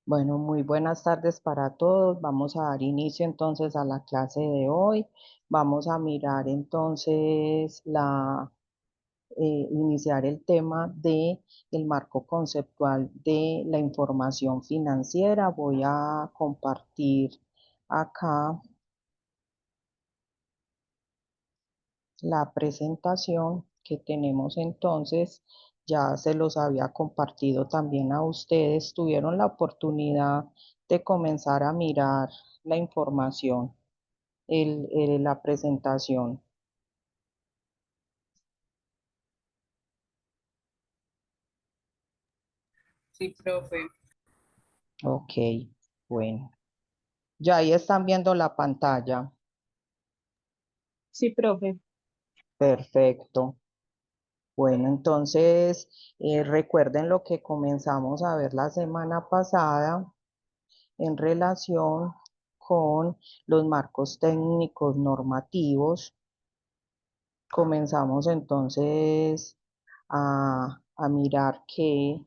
Bueno, muy buenas tardes para todos. Vamos a dar inicio entonces a la clase de hoy. Vamos a mirar entonces iniciar el tema de el marco conceptual de la información financiera. Voy a compartir acá la presentación que tenemos entonces. Ya se los había compartido también a ustedes. Tuvieron la oportunidad de comenzar a mirar la información, la presentación. Sí, profe. Ok, bueno. Ya ahí están viendo la pantalla. Sí, profe. Perfecto. Bueno, entonces recuerden lo que comenzamos a ver la semana pasada en relación con los marcos técnicos normativos. Comenzamos entonces a mirar que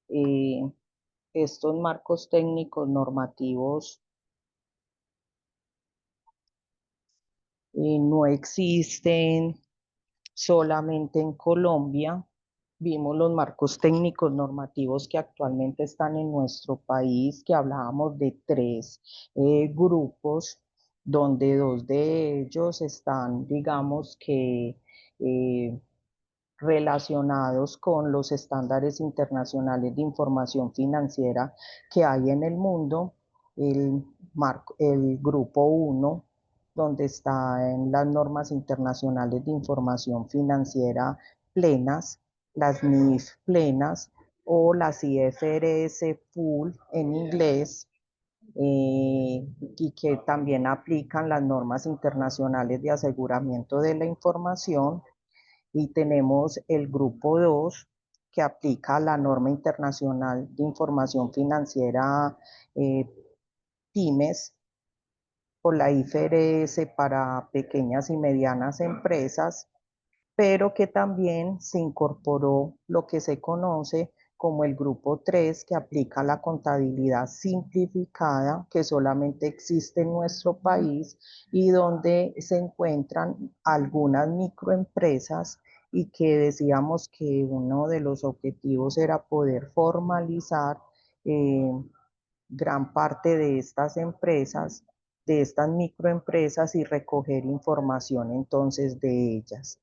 eh, estos marcos técnicos normativos no existen solamente en Colombia. Vimos los marcos técnicos normativos que actualmente están en nuestro país, que hablábamos de tres grupos, donde dos de ellos están, digamos que, eh, relacionados con los estándares internacionales de información financiera que hay en el mundo. El grupo uno, donde están las normas internacionales de información financiera plenas, las NIF plenas o las IFRS full en inglés, y que también aplican las normas internacionales de aseguramiento de la información. Y tenemos el grupo 2 que aplica la norma internacional de información financiera, eh, pymes, por la IFRS para pequeñas y medianas empresas, pero que también se incorporó lo que se conoce como el grupo 3, que aplica la contabilidad simplificada, que solamente existe en nuestro país y donde se encuentran algunas microempresas, y que decíamos que uno de los objetivos era poder formalizar eh, gran parte de estas empresas, de estas microempresas, y recoger información entonces de ellas.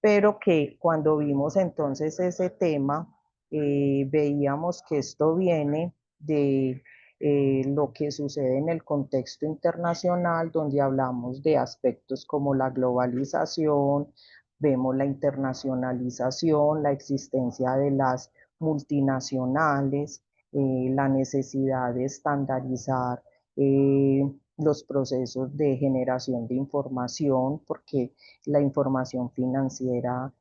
Pero que cuando vimos entonces ese tema, veíamos que esto viene de lo que sucede en el contexto internacional, donde hablamos de aspectos como la globalización, vemos la internacionalización, la existencia de las multinacionales, la necesidad de estandarizar los procesos de generación de información, porque la información financiera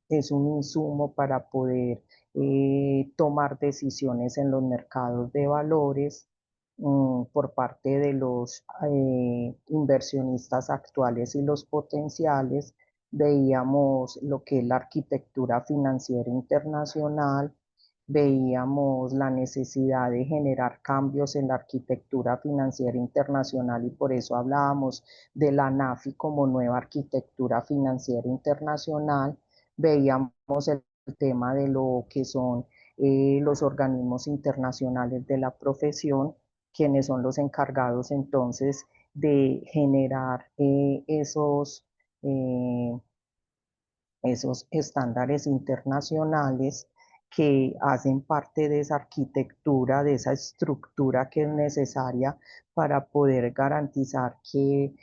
es un insumo para poder tomar decisiones en los mercados de valores, por parte de los inversionistas actuales y los potenciales. Veíamos lo que es la arquitectura financiera internacional, veíamos la necesidad de generar cambios en la arquitectura financiera internacional, y por eso hablábamos de la NAFI como nueva arquitectura financiera internacional. Veíamos el tema de lo que son los organismos internacionales de la profesión, quienes son los encargados entonces de generar esos estándares internacionales que hacen parte de esa arquitectura, de esa estructura que es necesaria para poder garantizar que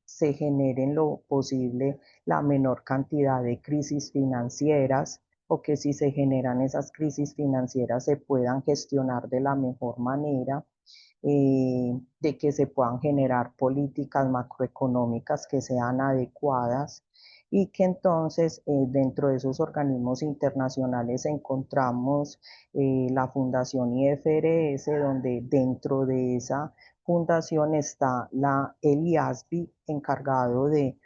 se genere en lo posible la menor cantidad de crisis financieras, o que si se generan esas crisis financieras se puedan gestionar de la mejor manera, de que se puedan generar políticas macroeconómicas que sean adecuadas, y que entonces dentro de esos organismos internacionales encontramos la Fundación IFRS, donde dentro de esa fundación está el IASBI, encargado de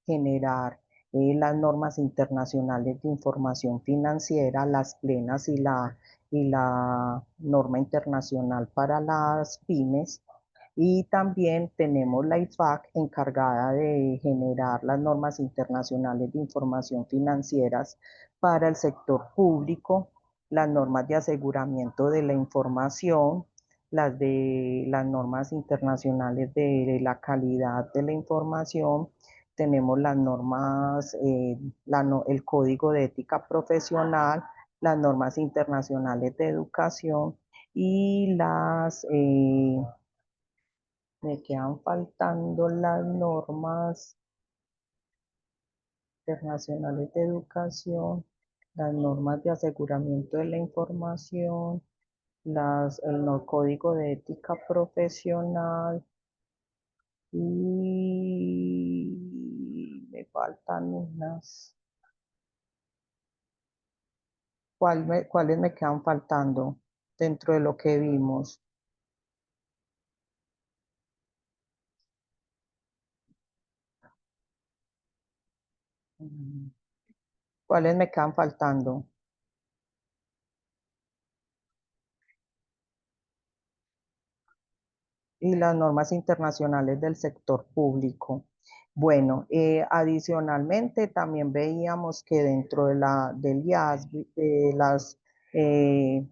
generar las normas internacionales de información financiera, las plenas y la norma internacional para las pymes. Y también tenemos la IFAC encargada de generar las normas internacionales de información financieras para el sector público, las normas de aseguramiento de la información, las normas internacionales de la calidad de la información, tenemos las normas, el código de ética profesional, las normas internacionales de educación y me quedan faltando las normas internacionales de educación, las normas de aseguramiento de la información, código de ética profesional y me faltan unas. ¿Cuáles me quedan faltando dentro de lo que vimos? Mm, ¿Cuáles me quedan faltando? Y las normas internacionales del sector público. Bueno, adicionalmente también veíamos que dentro del IASB, eh,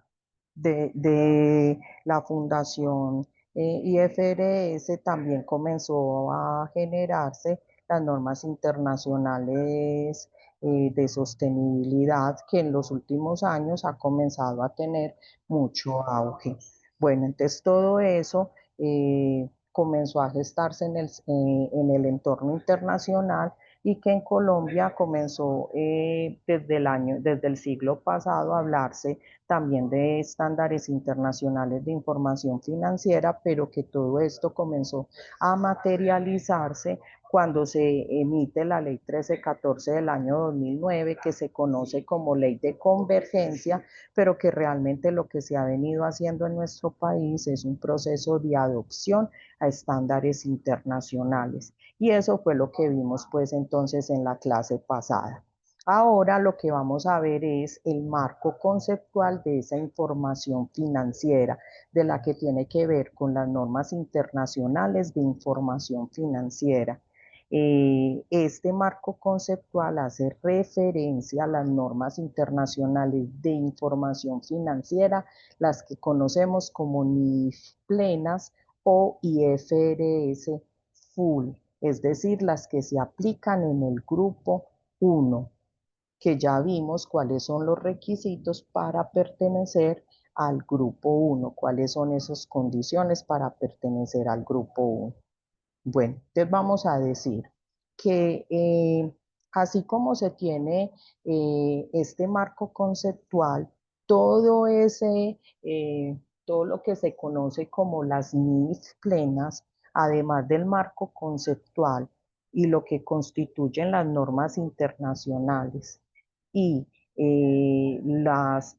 de la Fundación IFRS también comenzó a generarse las normas internacionales de sostenibilidad que en los últimos años ha comenzado a tener mucho auge. Bueno, entonces todo eso comenzó a gestarse en el entorno internacional y que en Colombia comenzó desde el siglo pasado a hablarse también de estándares internacionales de información financiera, pero que todo esto comenzó a materializarse cuando se emite la ley 1314 del año 2009, que se conoce como ley de convergencia, pero que realmente lo que se ha venido haciendo en nuestro país es un proceso de adopción a estándares internacionales. Y eso fue lo que vimos pues entonces en la clase pasada. Ahora lo que vamos a ver es el marco conceptual de esa información financiera, de la que tiene que ver con las normas internacionales de información financiera. Este marco conceptual hace referencia a las normas internacionales de información financiera, las que conocemos como NIF plenas o IFRS full, es decir, las que se aplican en el grupo 1, que ya vimos cuáles son los requisitos para pertenecer al grupo 1, cuáles son esas condiciones para pertenecer al grupo 1. Bueno, entonces vamos a decir que así como se tiene este marco conceptual, todo todo lo que se conoce como las NIF plenas, además del marco conceptual y lo que constituyen las normas internacionales y las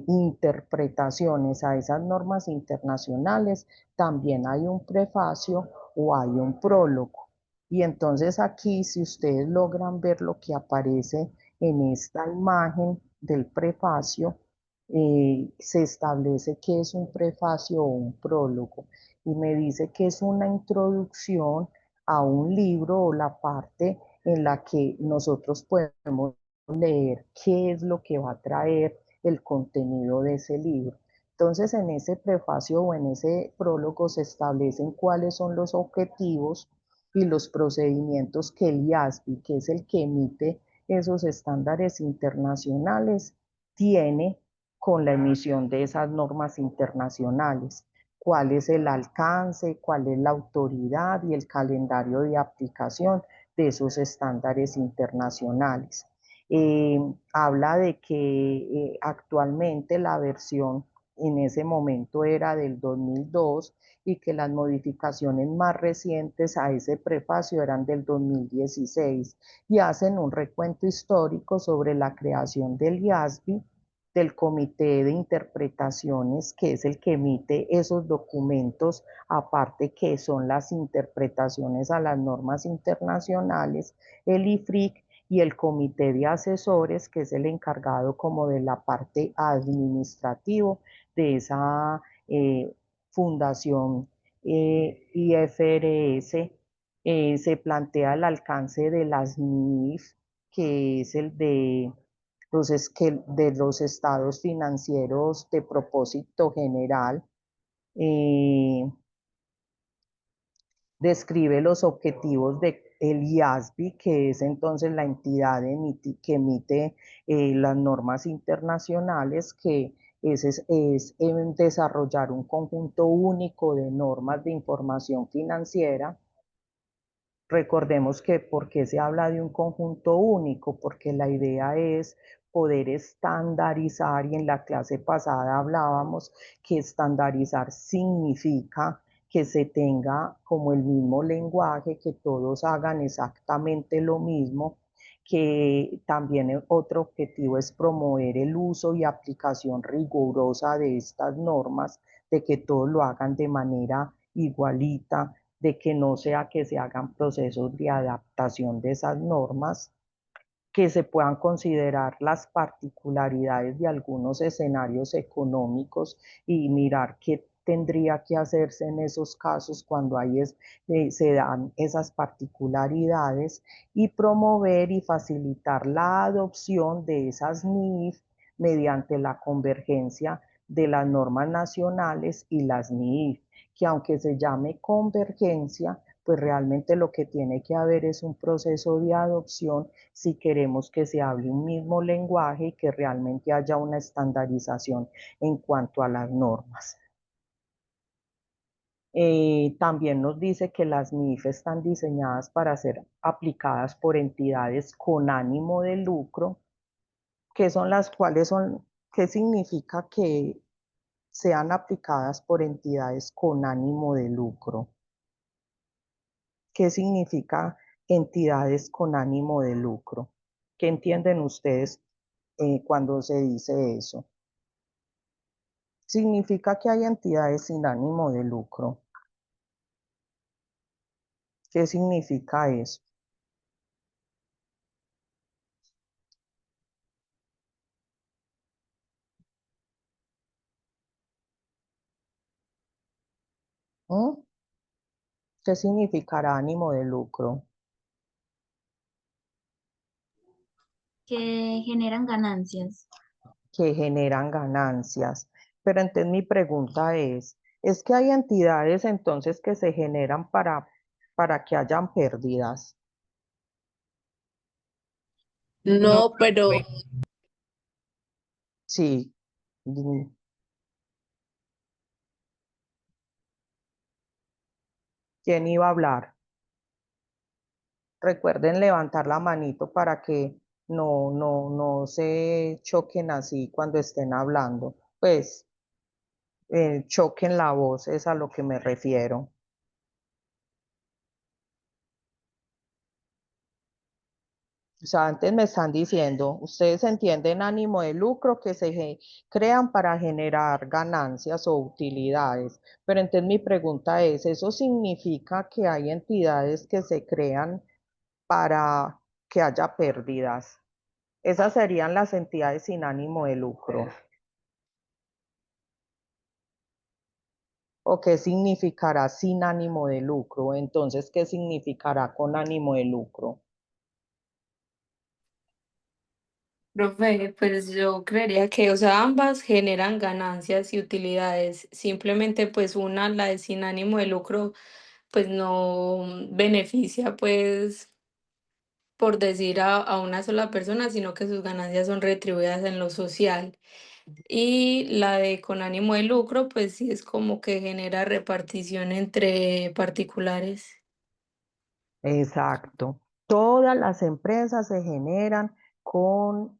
interpretaciones a esas normas internacionales, también hay un prefacio o hay un prólogo. Y entonces aquí, si ustedes logran ver lo que aparece en esta imagen del prefacio, se establece que es un prefacio o un prólogo. Y me dice que es una introducción a un libro o la parte en la que nosotros podemos leer qué es lo que va a traer el contenido de ese libro. Entonces, en ese prefacio o en ese prólogo se establecen cuáles son los objetivos y los procedimientos que el IASB, que es el que emite esos estándares internacionales, tiene con la emisión de esas normas internacionales. Cuál es el alcance, cuál es la autoridad y el calendario de aplicación de esos estándares internacionales. Eh, Habla de que actualmente la versión en ese momento era del 2002 y que las modificaciones más recientes a ese prefacio eran del 2016 y hacen un recuento histórico sobre la creación del IASB del comité de interpretaciones, que es el que emite esos documentos, aparte que son las interpretaciones a las normas internacionales, el IFRIC, y el comité de asesores, que es el encargado como de la parte administrativa de esa fundación IFRS. Se plantea el alcance de las NIF, que es el de de los estados financieros de propósito general. eh, Describe los objetivos del IASBI, que es entonces la entidad que emite las normas internacionales, que es en desarrollar un conjunto único de normas de información financiera. Recordemos que por qué se habla de un conjunto único, porque la idea es poder estandarizar, y en la clase pasada hablábamos que estandarizar significa que se tenga como el mismo lenguaje, que todos hagan exactamente lo mismo, que también otro objetivo es promover el uso y aplicación rigurosa de estas normas, de que todos lo hagan de manera igualita, de que no sea que se hagan procesos de adaptación de esas normas, que se puedan considerar las particularidades de algunos escenarios económicos y mirar qué tendría que hacerse en esos casos cuando se dan esas particularidades, y promover y facilitar la adopción de esas NIF mediante la convergencia de las normas nacionales y las NIF, que aunque se llame convergencia, pues realmente lo que tiene que haber es un proceso de adopción si queremos que se hable un mismo lenguaje y que realmente haya una estandarización en cuanto a las normas. También nos dice que las NIF están diseñadas para ser aplicadas por entidades con ánimo de lucro, que son las cuales son, ¿qué significa que sean aplicadas por entidades con ánimo de lucro? ¿Qué significa entidades con ánimo de lucro? ¿Qué entienden ustedes cuando se dice eso? Significa que hay entidades sin ánimo de lucro. ¿Qué significa eso? ¿Mm? ¿Qué significará ánimo de lucro? Que generan ganancias. Que generan ganancias. Pero entonces mi pregunta ¿es que hay entidades entonces que se generan para que hayan pérdidas? No, pero Sí. Mm, ¿quién iba a hablar? Recuerden levantar la manito para que no se choquen así cuando estén hablando. Pues choquen la voz, es a lo que me refiero. O sea, antes me están diciendo, ustedes entienden ánimo de lucro que crean para generar ganancias o utilidades, pero entonces mi pregunta es, ¿eso significa que hay entidades que se crean para que haya pérdidas? Esas serían las entidades sin ánimo de lucro. ¿O qué significará sin ánimo de lucro? Entonces, ¿qué significará con ánimo de lucro? profe, pues yo creería que, o sea, ambas generan ganancias y utilidades. Simplemente, pues una, la de sin ánimo de lucro, pues no beneficia, pues, por decir a una sola persona, sino que sus ganancias son retribuidas en lo social. Y la de con ánimo de lucro, pues sí es como que genera repartición entre particulares. Exacto. Todas las empresas se generan con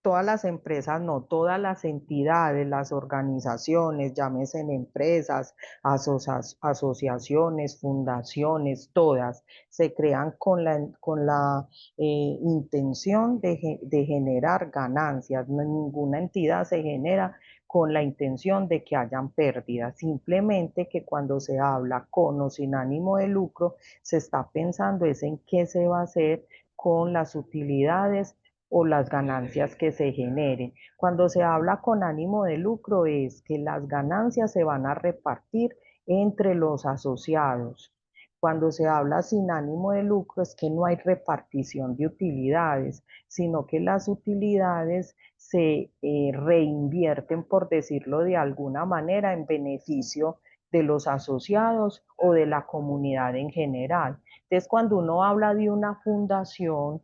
todas las empresas, no, todas las entidades, las organizaciones, llámese en empresas, asociaciones, fundaciones, todas se crean con la intención de generar ganancias. Ninguna entidad se genera con la intención de que hayan pérdidas, simplemente que cuando se habla con o sin ánimo de lucro, se está pensando es en qué se va a hacer con las utilidades o las ganancias que se generen. Cuando se habla con ánimo de lucro es que las ganancias se van a repartir entre los asociados. Cuando se habla sin ánimo de lucro es que no hay repartición de utilidades, sino que las utilidades se reinvierten, por decirlo de alguna manera, en beneficio de los asociados o de la comunidad en general. Entonces, cuando uno habla de una fundación,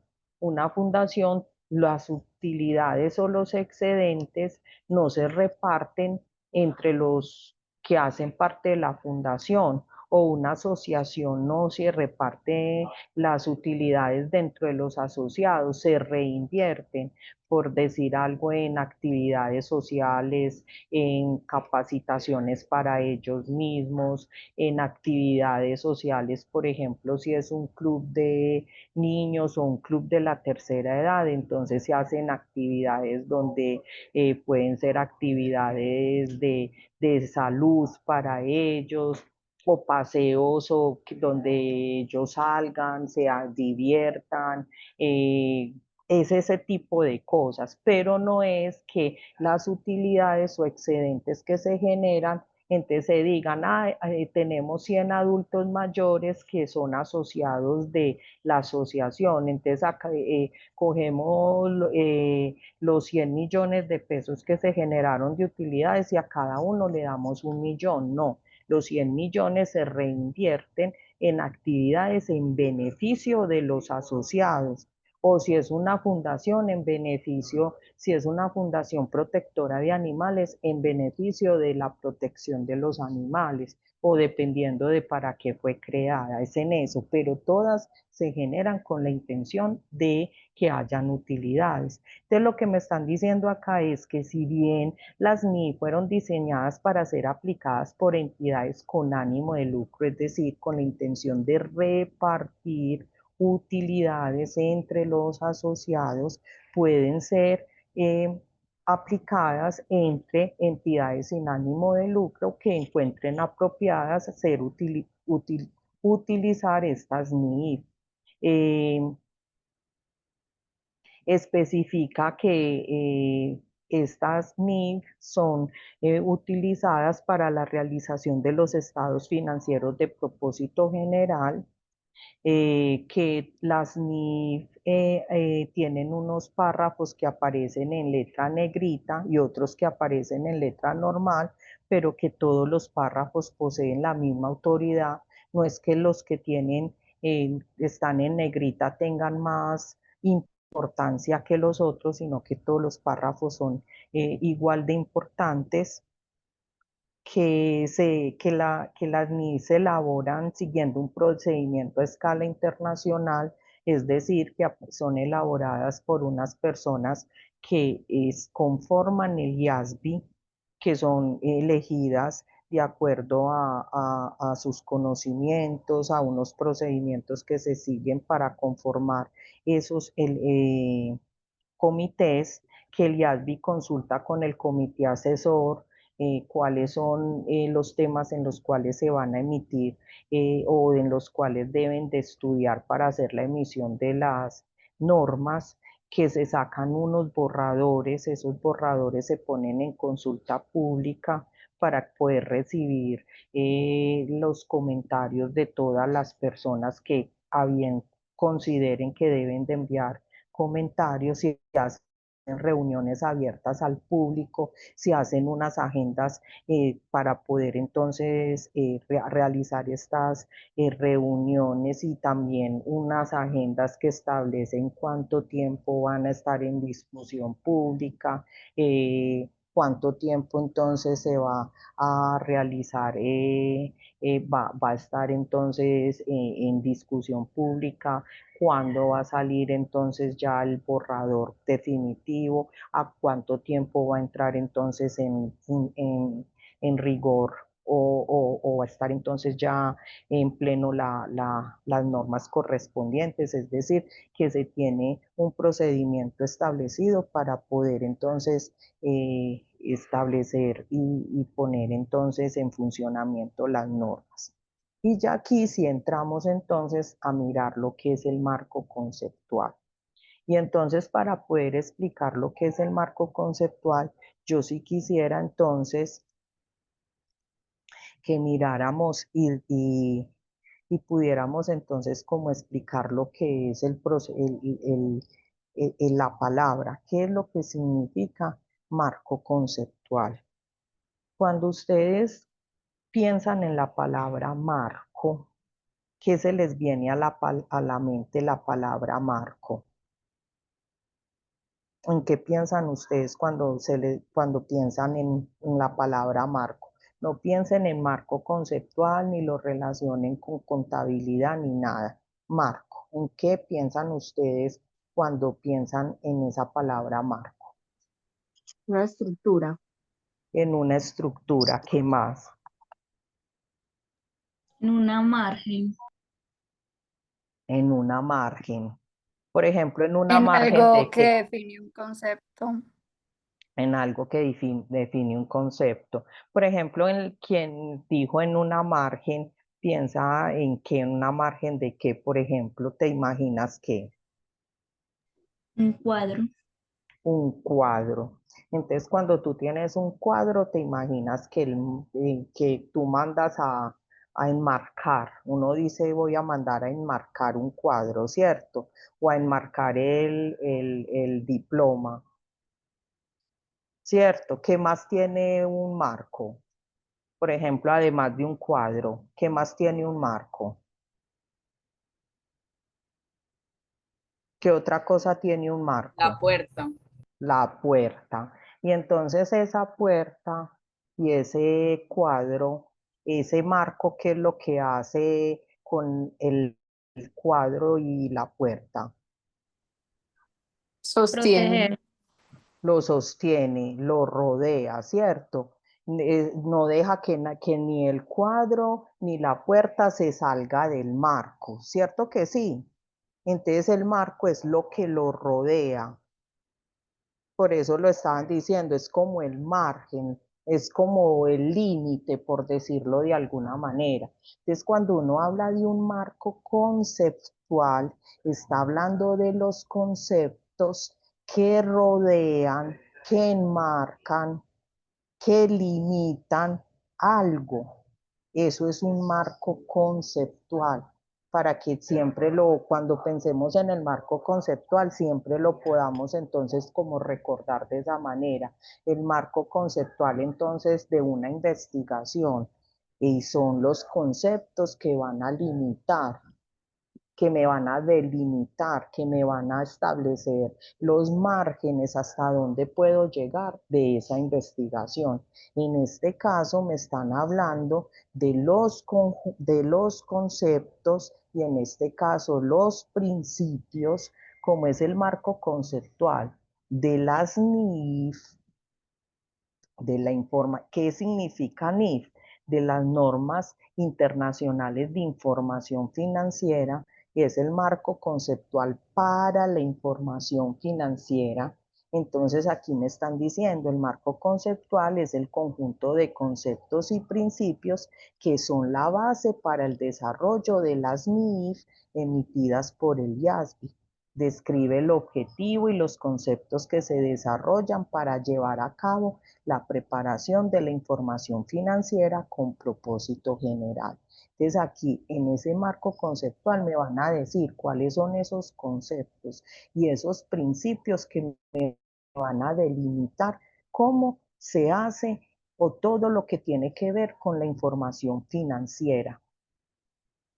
las utilidades o los excedentes no se reparten entre los que hacen parte de la fundación, o una asociación no se reparte las utilidades dentro de los asociados, se reinvierten, por decir algo, en actividades sociales, en capacitaciones para ellos mismos, en actividades sociales, por ejemplo, si es un club de niños o un club de la tercera edad, entonces se hacen actividades donde pueden ser actividades de salud para ellos, o paseos o donde ellos salgan, se diviertan, eh, es ese tipo de cosas, pero no es que las utilidades o excedentes que se generan, entonces se digan, ah, tenemos 100 adultos mayores que son asociados de la asociación, entonces acá, cogemos los 100 millones de pesos que se generaron de utilidades y a cada uno le damos 1 millón, no, los 100 millones se reinvierten en actividades en beneficio de los asociados, o si es una fundación en beneficio, si es una fundación protectora de animales, en beneficio de la protección de los animales, o dependiendo de para qué fue creada, es en eso, pero todas se generan con la intención de que hayan utilidades. Entonces, lo que me están diciendo acá es que si bien las NI fueron diseñadas para ser aplicadas por entidades con ánimo de lucro, es decir, con la intención de repartir utilidades entre los asociados, pueden ser aplicadas entre entidades sin ánimo de lucro que encuentren apropiadas utilizar estas NIF. Eh, Especifica que estas NIF son utilizadas para la realización de los estados financieros de propósito general, que las NIF tienen unos párrafos que aparecen en letra negrita y otros que aparecen en letra normal, pero que todos los párrafos poseen la misma autoridad. No es que los que están en negrita tengan más importancia que los otros, sino que todos los párrafos son igual de importantes, que las NIS se elaboran siguiendo un procedimiento a escala internacional, es decir, que son elaboradas por unas personas que conforman el IASBI, que son elegidas de acuerdo a sus conocimientos, a unos procedimientos que se siguen para conformar esos comités, que el IASBI consulta con el comité asesor cuáles son los temas en los cuales se van a emitir o en los cuales deben de estudiar para hacer la emisión de las normas, que se sacan unos borradores, esos borradores se ponen en consulta pública para poder recibir los comentarios de todas las personas que a bien consideren que deben de enviar comentarios, y hacen reuniones abiertas al público, se hacen unas agendas para poder entonces realizar estas reuniones, y también unas agendas que establecen cuánto tiempo van a estar en discusión pública, cuánto tiempo entonces se va a realizar, va a estar entonces en discusión pública, cuándo va a salir entonces ya el borrador definitivo, a cuánto tiempo va a entrar entonces en rigor o va a estar entonces ya en pleno las normas correspondientes, es decir, que se tiene un procedimiento establecido para poder entonces establecer y poner entonces en funcionamiento las normas. Y ya aquí sí entramos entonces a mirar lo que es el marco conceptual. Y entonces para poder explicar lo que es el marco conceptual, yo sí quisiera entonces que miráramos y pudiéramos entonces como explicar lo que es la palabra, qué es lo que significa marco conceptual. Cuando ustedes piensan en la palabra marco, ¿qué se les viene a la mente la palabra marco? ¿En qué piensan ustedes cuando piensan en la palabra marco? No piensen en marco conceptual, ni lo relacionen con contabilidad, ni nada. Marco, ¿en qué piensan ustedes cuando piensan en esa palabra marco? Una estructura. En una estructura, ¿qué más? En una margen. En una margen. Por ejemplo, en una En margen algo de que qué? define un concepto. En algo que define un concepto. Por ejemplo, quien dijo en una margen, piensa en qué, en una margen de qué, por ejemplo, te imaginas que Un cuadro. un cuadro. Entonces, cuando tú tienes un cuadro, te imaginas que tú mandas a enmarcar. Uno dice, voy a mandar a enmarcar un cuadro, ¿cierto? O a enmarcar el diploma, ¿cierto? ¿Qué más tiene un marco? Por ejemplo, además de un cuadro, ¿qué más tiene un marco? ¿Qué otra cosa tiene un La marco? puerta. La puerta. Y entonces esa puerta y ese cuadro, ese marco, ¿qué es lo que hace con el cuadro y la puerta? Sostiene. Proteger. Lo sostiene, lo rodea, ¿cierto? No deja que ni el cuadro ni la puerta se salga del marco, ¿cierto que sí? Entonces el marco es lo que lo rodea. Por eso lo estaban diciendo, es como el margen, es como el límite, por decirlo de alguna manera. Entonces, cuando uno habla de un marco conceptual, está hablando de los conceptos que rodean, que enmarcan, que limitan algo. Eso es un marco conceptual para que siempre cuando pensemos en el marco conceptual, siempre lo podamos entonces como recordar de esa manera. El marco conceptual entonces de una investigación y son los conceptos que van a limitar, que me van a delimitar, que me van a establecer los márgenes hasta dónde puedo llegar de esa investigación. En este caso me están hablando de los conceptos y en este caso los principios, como es el marco conceptual de las NIF, de la ¿qué significa NIF? De las normas internacionales de información financiera, es el marco conceptual para la información financiera. Entonces aquí me están diciendo, el marco conceptual es el conjunto de conceptos y principios que son la base para el desarrollo de las NIF emitidas por el IASB. Describe el objetivo y los conceptos que se desarrollan para llevar a cabo la preparación de la información financiera con propósito general. Entonces aquí en ese marco conceptual me van a decir cuáles son esos conceptos y esos principios que me van a delimitar cómo se hace o todo lo que tiene que ver con la información financiera.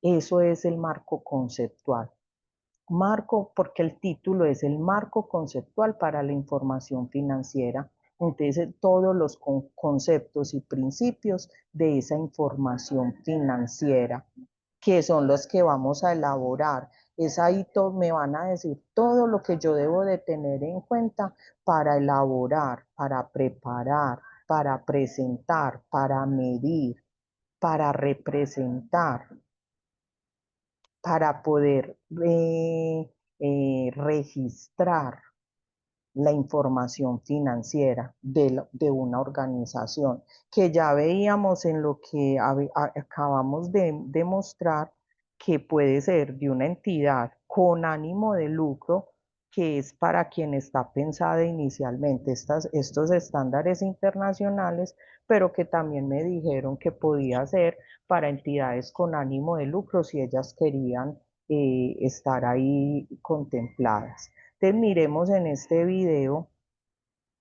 Eso es el marco conceptual. Marco, porque el título es el marco conceptual para la información financiera. Entonces, todos los conceptos y principios de esa información financiera, que son los que vamos a elaborar. Es ahí me van a decir todo lo que yo debo de tener en cuenta para elaborar, para preparar, para presentar, para medir, para representar, para poder registrar la información financiera de una organización, que ya veíamos en lo que acabamos de demostrar que puede ser de una entidad con ánimo de lucro, que es para quien está pensada inicialmente estos estándares internacionales, pero que también me dijeron que podía ser para entidades con ánimo de lucro si ellas querían estar ahí contempladas. Entonces miremos en este video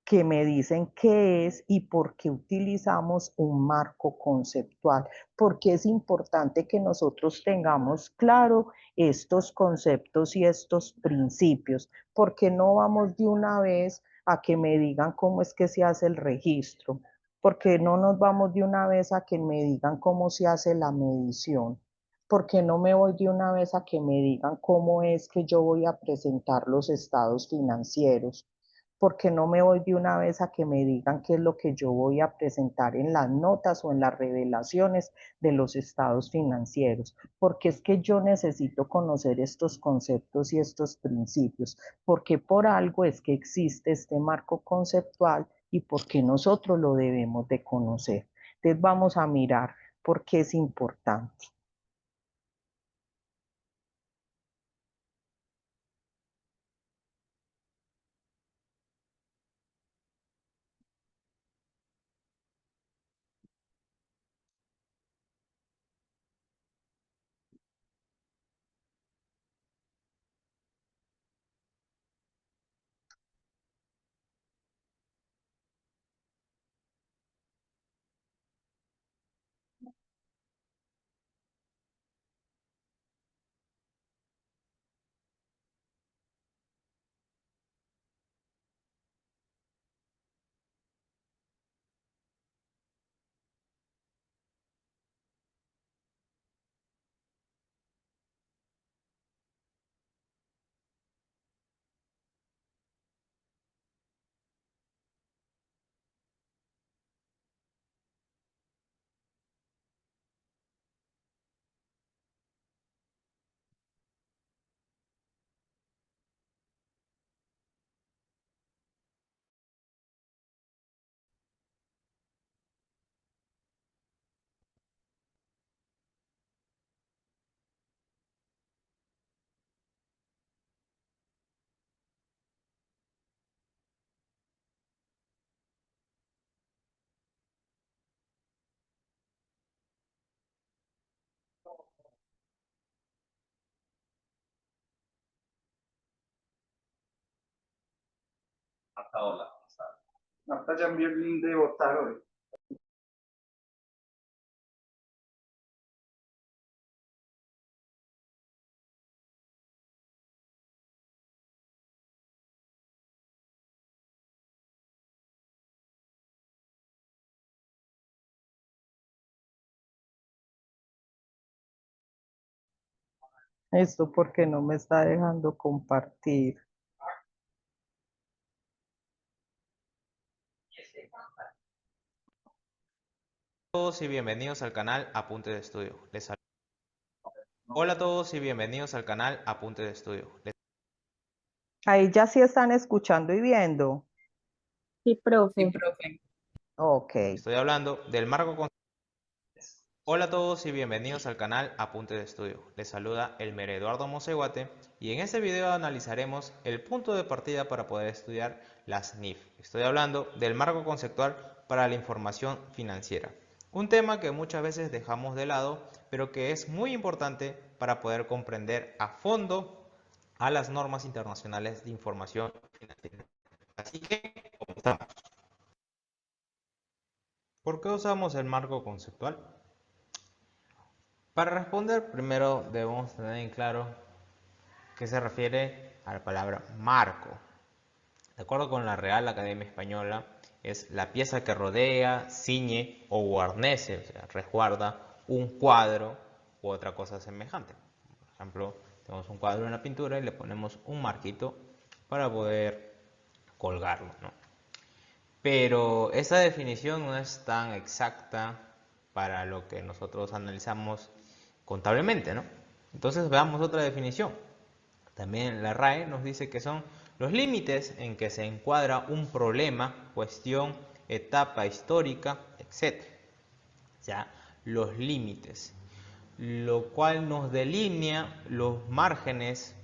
que me dicen qué es y por qué utilizamos un marco conceptual, porque es importante que nosotros tengamos claro estos conceptos y estos principios, porque no vamos de una vez a que me digan cómo es que se hace el registro, porque no nos vamos de una vez a que me digan cómo se hace la medición, porque no me voy de una vez a que me digan cómo es que yo voy a presentar los estados financieros, porque no me voy de una vez a que me digan qué es lo que yo voy a presentar en las notas o en las revelaciones de los estados financieros, porque es que yo necesito conocer estos conceptos y estos principios, porque por algo es que existe este marco conceptual y porque nosotros lo debemos de conocer. Entonces vamos a mirar por qué es importante. Marta ya envió el link de votar hoy. Esto porque no me está dejando compartir. Todos y bienvenidos al canal Apunte de Estudio. Hola a todos y bienvenidos al canal Apunte de Estudio. Ahí ya sí están escuchando y viendo. Sí, profe. Sí, profe. Ok. Estoy hablando del marco. Hola a todos y bienvenidos al canal Apunte de Estudio. Les saluda Elmer Eduardo Moseguate y en este video analizaremos el punto de partida para poder estudiar las NIF. Estoy hablando del marco conceptual para la información financiera. Un tema que muchas veces dejamos de lado, pero que es muy importante para poder comprender a fondo a las normas internacionales de información financiera. Así que comenzamos. ¿Por qué usamos el marco conceptual? Para responder, primero debemos tener en claro qué se refiere a la palabra marco. De acuerdo con la Real Academia Española, es la pieza que rodea, ciñe o guarnece, o sea, resguarda un cuadro u otra cosa semejante. Por ejemplo, tenemos un cuadro en la pintura y le ponemos un marquito para poder colgarlo, ¿no? Pero esa definición no es tan exacta para lo que nosotros analizamos contablemente, ¿no? Entonces veamos otra definición. También la RAE nos dice que son los límites en que se encuadra un problema, cuestión, etapa histórica, etc. O sea, los límites, lo cual nos delinea los márgenes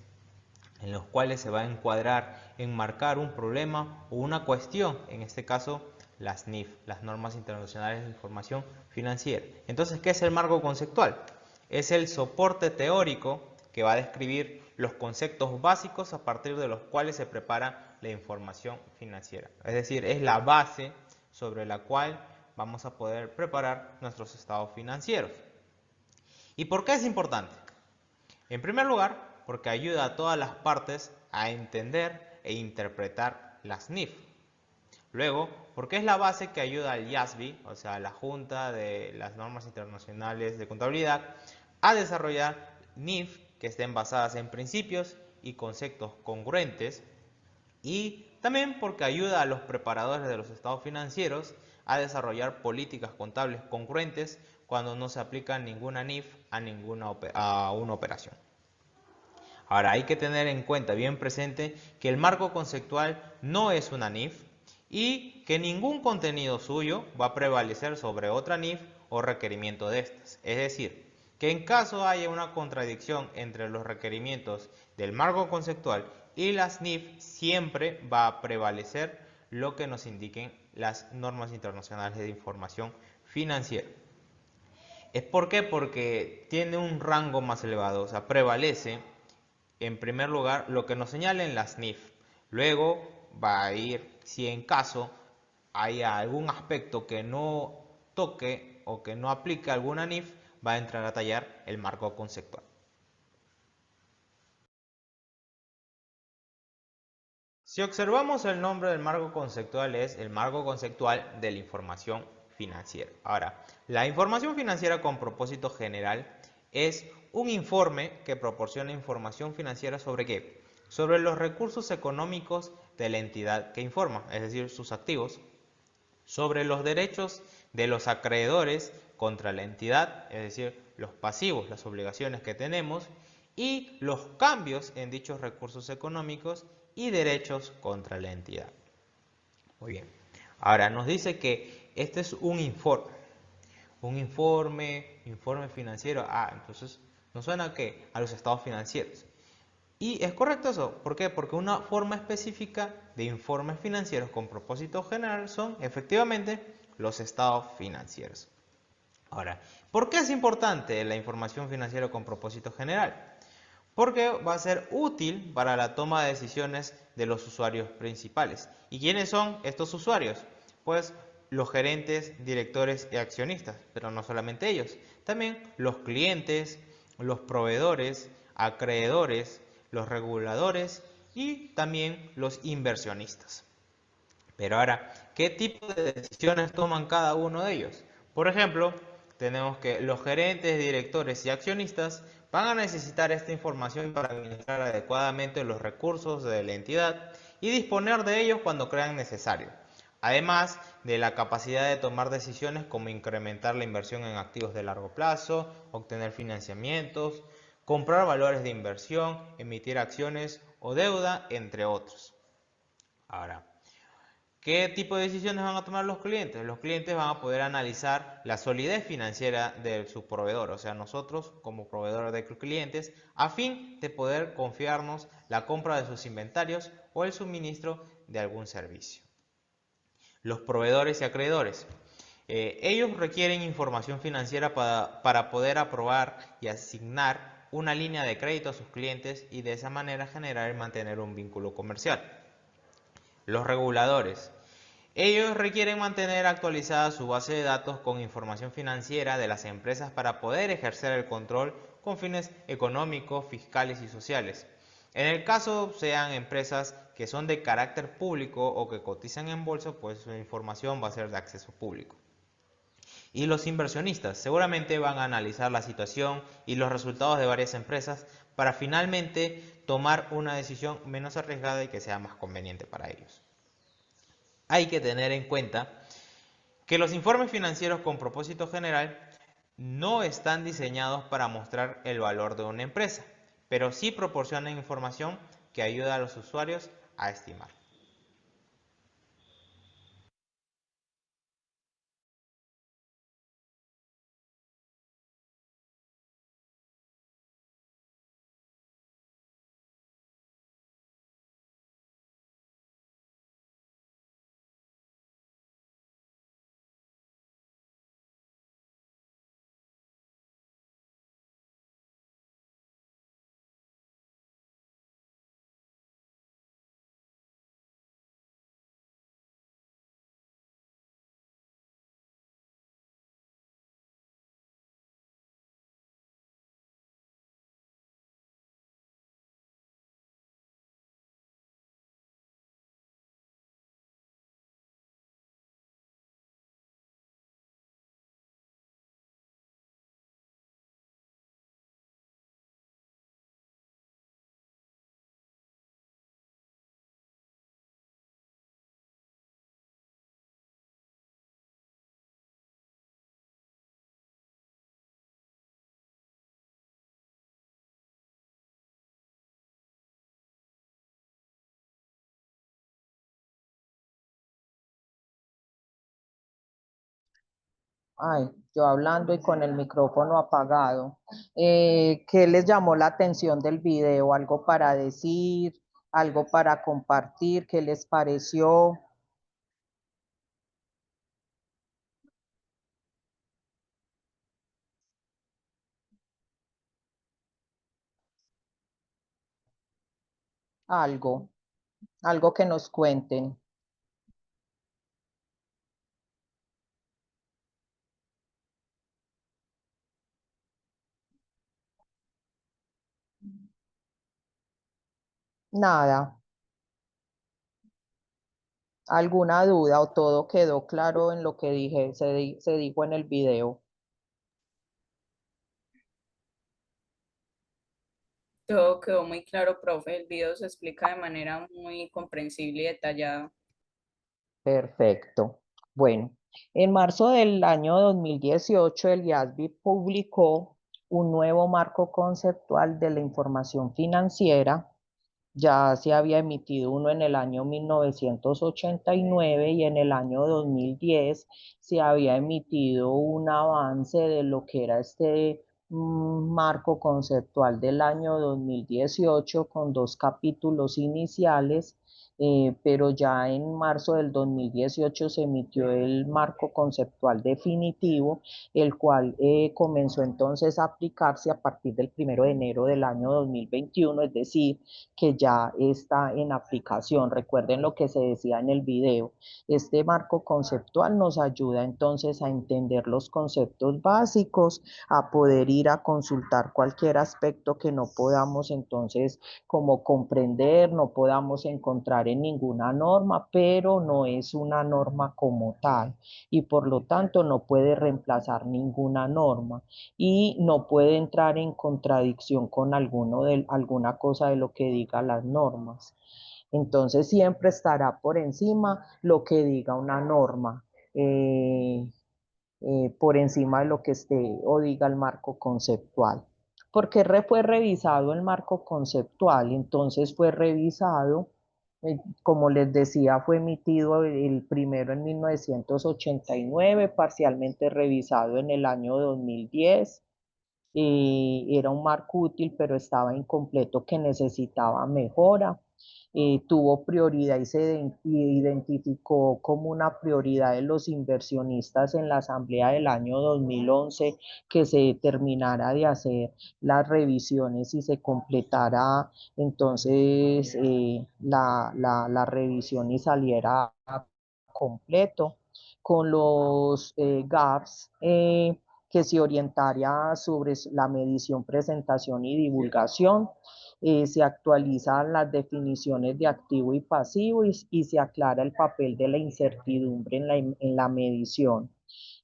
en los cuales se va a encuadrar, enmarcar un problema o una cuestión, en este caso las NIF, las Normas Internacionales de Información Financiera. Entonces, ¿qué es el marco conceptual? Es el soporte teórico que va a describir los conceptos básicos a partir de los cuales se prepara la información financiera. Es decir, es la base sobre la cual vamos a poder preparar nuestros estados financieros. ¿Y por qué es importante? En primer lugar, porque ayuda a todas las partes a entender e interpretar las NIF. Luego, porque es la base que ayuda al IASB, o sea, la Junta de las Normas Internacionales de Contabilidad, a desarrollar NIF que estén basadas en principios y conceptos congruentes. Y también porque ayuda a los preparadores de los estados financieros a desarrollar políticas contables congruentes cuando no se aplica ninguna NIF a una operación. Ahora, hay que tener en cuenta, bien presente, que el marco conceptual no es una NIF y que ningún contenido suyo va a prevalecer sobre otra NIF o requerimiento de estas. Es decir, que en caso haya una contradicción entre los requerimientos del marco conceptual y las NIF, siempre va a prevalecer lo que nos indiquen las normas internacionales de información financiera. ¿Es por qué? Porque tiene un rango más elevado, o sea, prevalece en primer lugar lo que nos señalen las NIF. Luego va a ir, si en caso haya algún aspecto que no toque o que no aplique alguna NIF, va a entrar a tallar el marco conceptual. Si observamos el nombre del marco conceptual, es el marco conceptual de la información financiera. Ahora, la información financiera con propósito general es un informe que proporciona información financiera sobre ¿qué? Sobre los recursos económicos de la entidad que informa, es decir, sus activos, sobre los derechos de los acreedores contra la entidad, es decir, los pasivos, las obligaciones que tenemos, y los cambios en dichos recursos económicos y derechos contra la entidad. Muy bien. Ahora nos dice que este es un informe. Un informe financiero. Entonces nos suena ¿a qué? A los estados financieros. Y es correcto eso. ¿Por qué? Porque una forma específica de informes financieros con propósito general son efectivamente los estados financieros. Ahora, ¿por qué es importante la información financiera con propósito general? Porque va a ser útil para la toma de decisiones de los usuarios principales. ¿Y quiénes son estos usuarios? Pues los gerentes, directores y accionistas, pero no solamente ellos, también los clientes, los proveedores, acreedores, los reguladores y también los inversionistas. Pero ahora, ¿qué tipo de decisiones toman cada uno de ellos? Por ejemplo, tenemos que los gerentes, directores y accionistas van a necesitar esta información para administrar adecuadamente los recursos de la entidad y disponer de ellos cuando crean necesario. Además de la capacidad de tomar decisiones como incrementar la inversión en activos de largo plazo, obtener financiamientos, comprar valores de inversión, emitir acciones o deuda, entre otros. Ahora, ¿qué tipo de decisiones van a tomar los clientes? Los clientes van a poder analizar la solidez financiera de su proveedor, o sea, nosotros como proveedores de clientes, a fin de poder confiarnos la compra de sus inventarios o el suministro de algún servicio. Los proveedores y acreedores. Ellos requieren información financiera para poder aprobar y asignar una línea de crédito a sus clientes y de esa manera generar y mantener un vínculo comercial. Los reguladores. Ellos requieren mantener actualizada su base de datos con información financiera de las empresas para poder ejercer el control con fines económicos, fiscales y sociales. En el caso sean empresas que son de carácter público o que cotizan en bolsa, pues su información va a ser de acceso público. Y los inversionistas seguramente van a analizar la situación y los resultados de varias empresas para finalmente tomar una decisión menos arriesgada y que sea más conveniente para ellos. Hay que tener en cuenta que los informes financieros con propósito general no están diseñados para mostrar el valor de una empresa, pero sí proporcionan información que ayuda a los usuarios a estimar. Ay, yo hablando y con el micrófono apagado. ¿Qué les llamó la atención del video? ¿Algo para decir? ¿Algo para compartir? ¿Qué les pareció? Algo que nos cuenten. Nada. ¿Alguna duda o todo quedó claro en lo que dije, se dijo en el video? Todo quedó muy claro, profe. El video se explica de manera muy comprensible y detallada. Perfecto. Bueno, en marzo del año 2018, el IASB publicó un nuevo marco conceptual de la información financiera. Ya se había emitido uno en el año 1989 y en el año 2010 se había emitido un avance de lo que era este marco conceptual del año 2018 con dos capítulos iniciales, pero ya en marzo del 2018 se emitió el marco conceptual definitivo, el cual comenzó entonces a aplicarse a partir del 1 de enero del año 2021, es decir, que ya está en aplicación. Recuerden lo que se decía en el video. Este marco conceptual nos ayuda entonces a entender los conceptos básicos, a poder ir a consultar cualquier aspecto que no podamos entonces como comprender, no podamos encontrar en ninguna norma, pero no es una norma como tal y por lo tanto no puede reemplazar ninguna norma y no puede entrar en contradicción con alguna cosa de lo que diga las normas. Entonces siempre estará por encima lo que diga una norma, por encima de lo que esté o diga el marco conceptual. ¿Por qué fue revisado el marco conceptual? Entonces fue revisado, como les decía, fue emitido el primero en 1989, parcialmente revisado en el año 2010. Era un marco útil, pero estaba incompleto, que necesitaba mejora. Tuvo prioridad y se identificó como una prioridad de los inversionistas en la asamblea del año 2011 que se terminara de hacer las revisiones y se completara entonces la revisión y saliera completo con los GAPs, que se orientaría sobre la medición, presentación y divulgación. se actualizan las definiciones de activo y pasivo y se aclara el papel de la incertidumbre en la medición.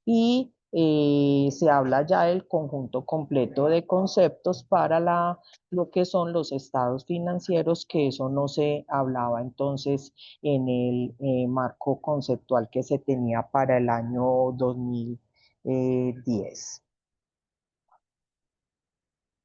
Y se habla ya del conjunto completo de conceptos para lo que son los estados financieros, que eso no se hablaba entonces en el marco conceptual que se tenía para el año 2010.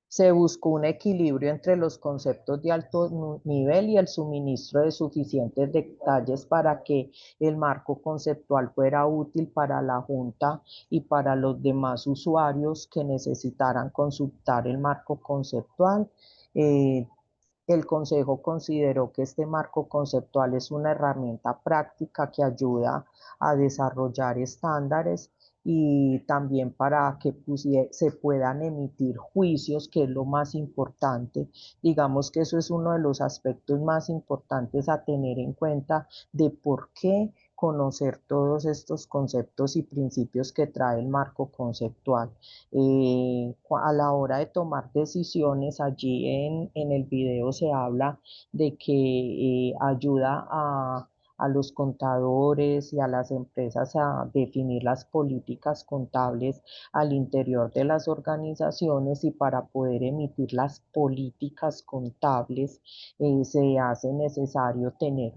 Se buscó un equilibrio entre los conceptos de alto nivel y el suministro de suficientes detalles para que el marco conceptual fuera útil para la Junta y para los demás usuarios que necesitaran consultar el marco conceptual. El Consejo consideró que este marco conceptual es una herramienta práctica que ayuda a desarrollar estándares y también para que se puedan emitir juicios, que es lo más importante. Digamos que eso es uno de los aspectos más importantes a tener en cuenta de por qué conocer todos estos conceptos y principios que trae el marco conceptual. A la hora de tomar decisiones, allí en el video se habla de que ayuda a los contadores y a las empresas a definir las políticas contables al interior de las organizaciones, y para poder emitir las políticas contables se hace necesario tener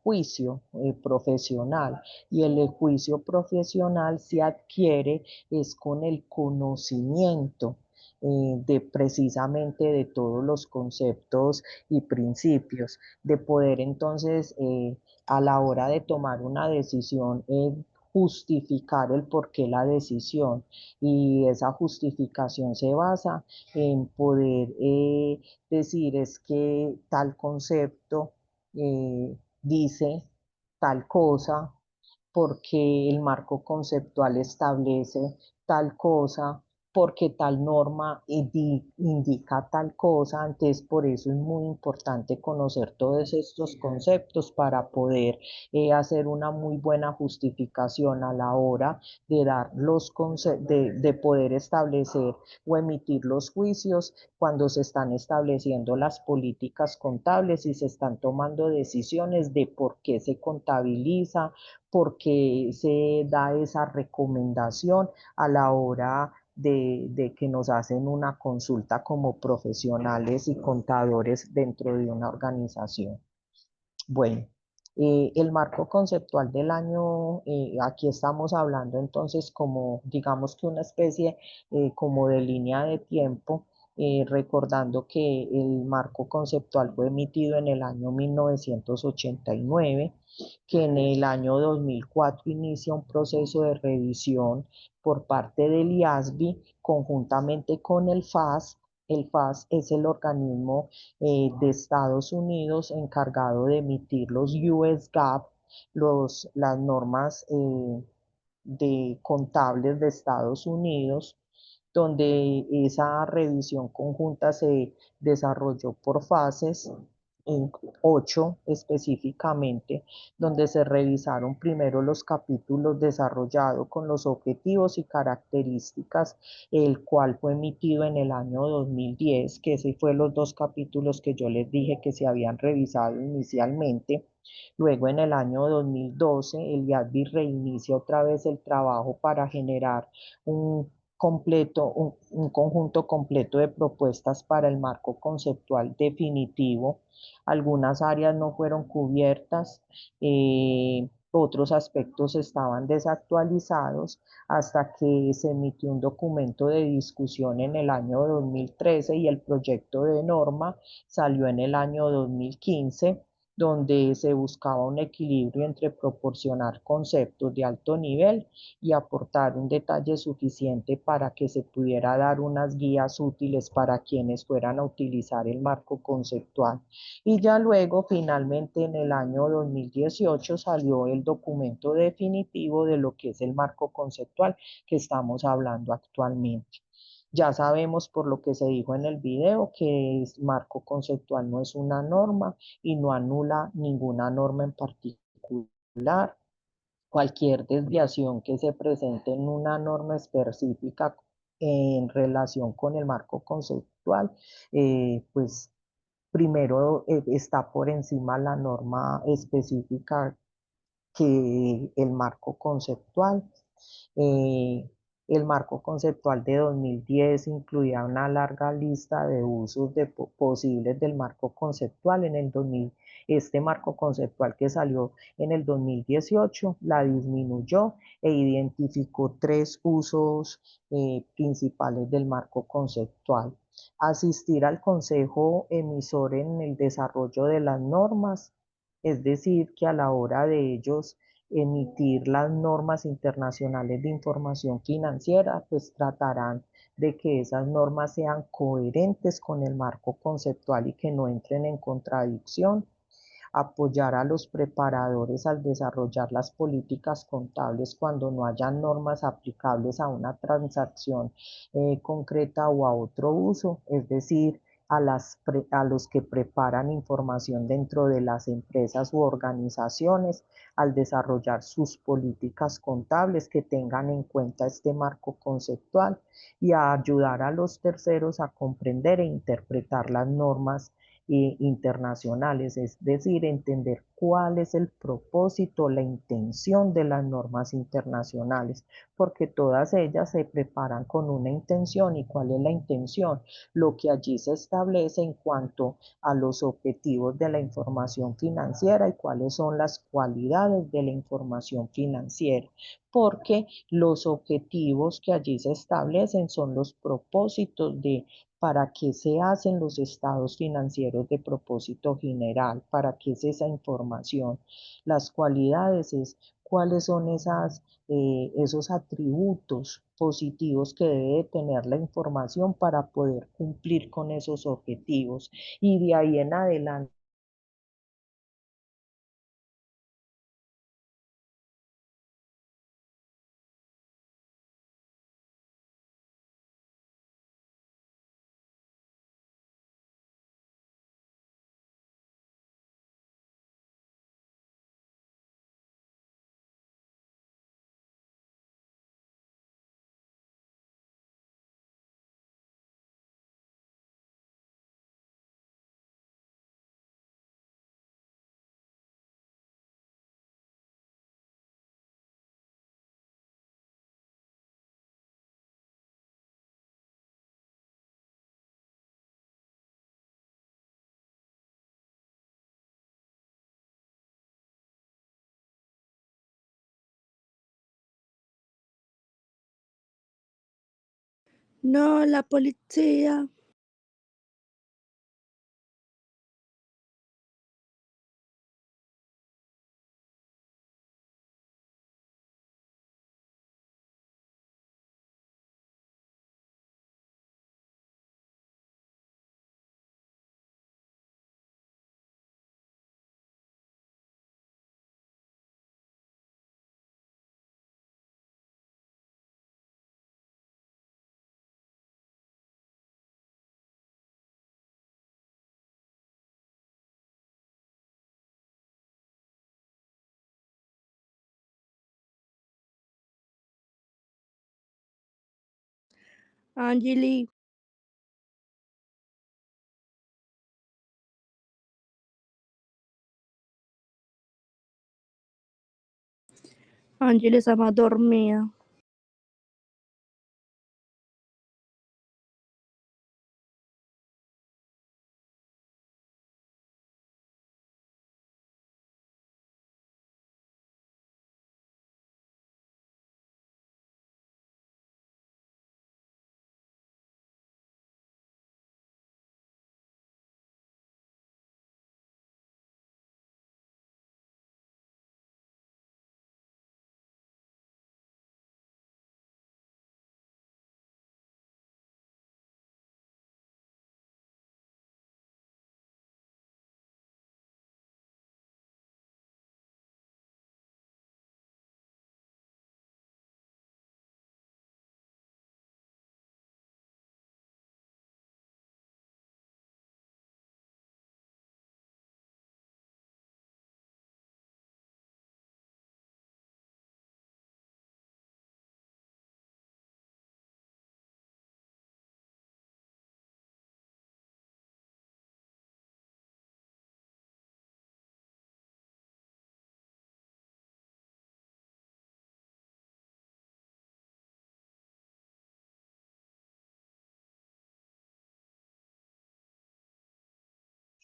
juicio profesional, y el juicio profesional se adquiere es con el conocimiento de precisamente de todos los conceptos y principios, de poder entonces a la hora de tomar una decisión justificar el por qué la decisión, y esa justificación se basa en poder decir es que tal concepto dice tal cosa porque el marco conceptual establece tal cosa, porque tal norma indica tal cosa. Entonces, por eso es muy importante conocer todos estos conceptos para poder hacer una muy buena justificación a la hora de dar de poder establecer o emitir los juicios cuando se están estableciendo las políticas contables y se están tomando decisiones de por qué se contabiliza, porque se da esa recomendación a la hora de que nos hacen una consulta como profesionales y contadores dentro de una organización. Bueno, el marco conceptual del año, aquí estamos hablando entonces como, digamos que una especie como de línea de tiempo, recordando que el marco conceptual fue emitido en el año 1989, que en el año 2004 inicia un proceso de revisión por parte del IASB conjuntamente con el FAS. El FAS es el organismo de Estados Unidos encargado de emitir los US GAAP, las normas de contables de Estados Unidos, donde esa revisión conjunta se desarrolló por fases, en 8 específicamente, donde se revisaron primero los capítulos desarrollados con los objetivos y características, el cual fue emitido en el año 2010, que ese fue los 2 capítulos que yo les dije que se habían revisado inicialmente. Luego, en el año 2012, el IASB reinicia otra vez el trabajo para generar un conjunto completo de propuestas para el marco conceptual definitivo. Algunas áreas no fueron cubiertas, otros aspectos estaban desactualizados, hasta que se emitió un documento de discusión en el año 2013 y el proyecto de norma salió en el año 2015, donde se buscaba un equilibrio entre proporcionar conceptos de alto nivel y aportar un detalle suficiente para que se pudiera dar unas guías útiles para quienes fueran a utilizar el marco conceptual. Y ya luego, finalmente, en el año 2018 salió el documento definitivo de lo que es el marco conceptual que estamos hablando actualmente. Ya sabemos por lo que se dijo en el video que el marco conceptual no es una norma y no anula ninguna norma en particular. Cualquier desviación que se presente en una norma específica en relación con el marco conceptual, pues primero está por encima la norma específica que el marco conceptual. Eh, el marco conceptual de 2010 incluía una larga lista de usos posibles del marco conceptual. En el 2000, este marco conceptual que salió en el 2018 la disminuyó e identificó tres usos principales del marco conceptual. Asistir al consejo emisor en el desarrollo de las normas, es decir, que a la hora de ellos emitir las normas internacionales de información financiera, pues tratarán de que esas normas sean coherentes con el marco conceptual y que no entren en contradicción. Apoyar a los preparadores al desarrollar las políticas contables cuando no hayan normas aplicables a una transacción concreta o a otro uso, es decir, a los que preparan información dentro de las empresas u organizaciones al desarrollar sus políticas contables que tengan en cuenta este marco conceptual y a ayudar a los terceros a comprender e interpretar las normas internacionales, es decir, entender cuál es el propósito, la intención de las normas internacionales, porque todas ellas se preparan con una intención. ¿Y cuál es la intención? Lo que allí se establece en cuanto a los objetivos de la información financiera y cuáles son las cualidades de la información financiera, porque los objetivos que allí se establecen son los propósitos de para qué se hacen los estados financieros de propósito general, para qué es esa información. Las cualidades es cuáles son esos atributos positivos que debe tener la información para poder cumplir con esos objetivos. Y de ahí en adelante No, la policía. Angeli, Angeli estaba dormida.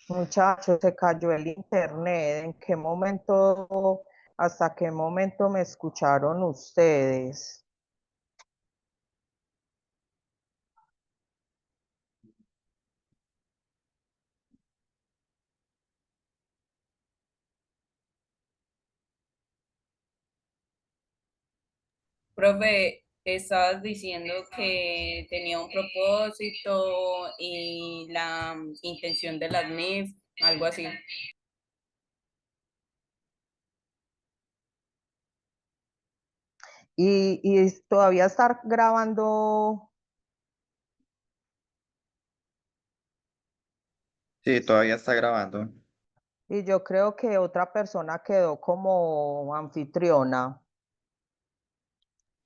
Muchachos, se cayó el internet. ¿En qué momento, hasta qué momento me escucharon ustedes? Profe, estabas diciendo que tenía un propósito y la intención de las NIF, algo así. Y todavía estar grabando. Sí, todavía está grabando. Y yo creo que otra persona quedó como anfitriona.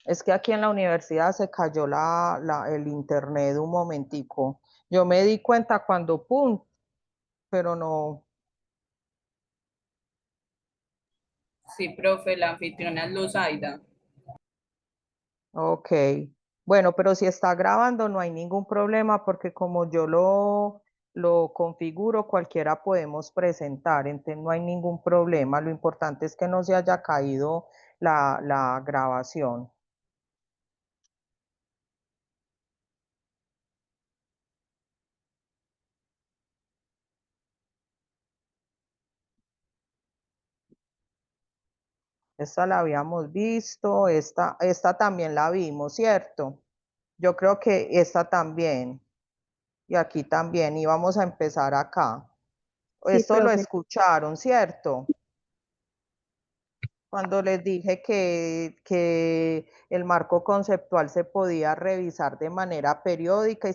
Es que aquí en la universidad se cayó el internet un momentico. Yo me di cuenta cuando pum, pero no. Sí, profe, la anfitriona es Luzaida. Ok. Bueno, pero si está grabando no hay ningún problema porque como yo lo configuro, cualquiera podemos presentar, entonces no hay ningún problema. Lo importante es que no se haya caído la grabación. Esta la habíamos visto, esta también la vimos, ¿cierto? Yo creo que esta también, y aquí también, y vamos a empezar acá. Sí, Esto lo profe. escucharon, ¿cierto? Cuando les dije que el marco conceptual se podía revisar de manera periódica y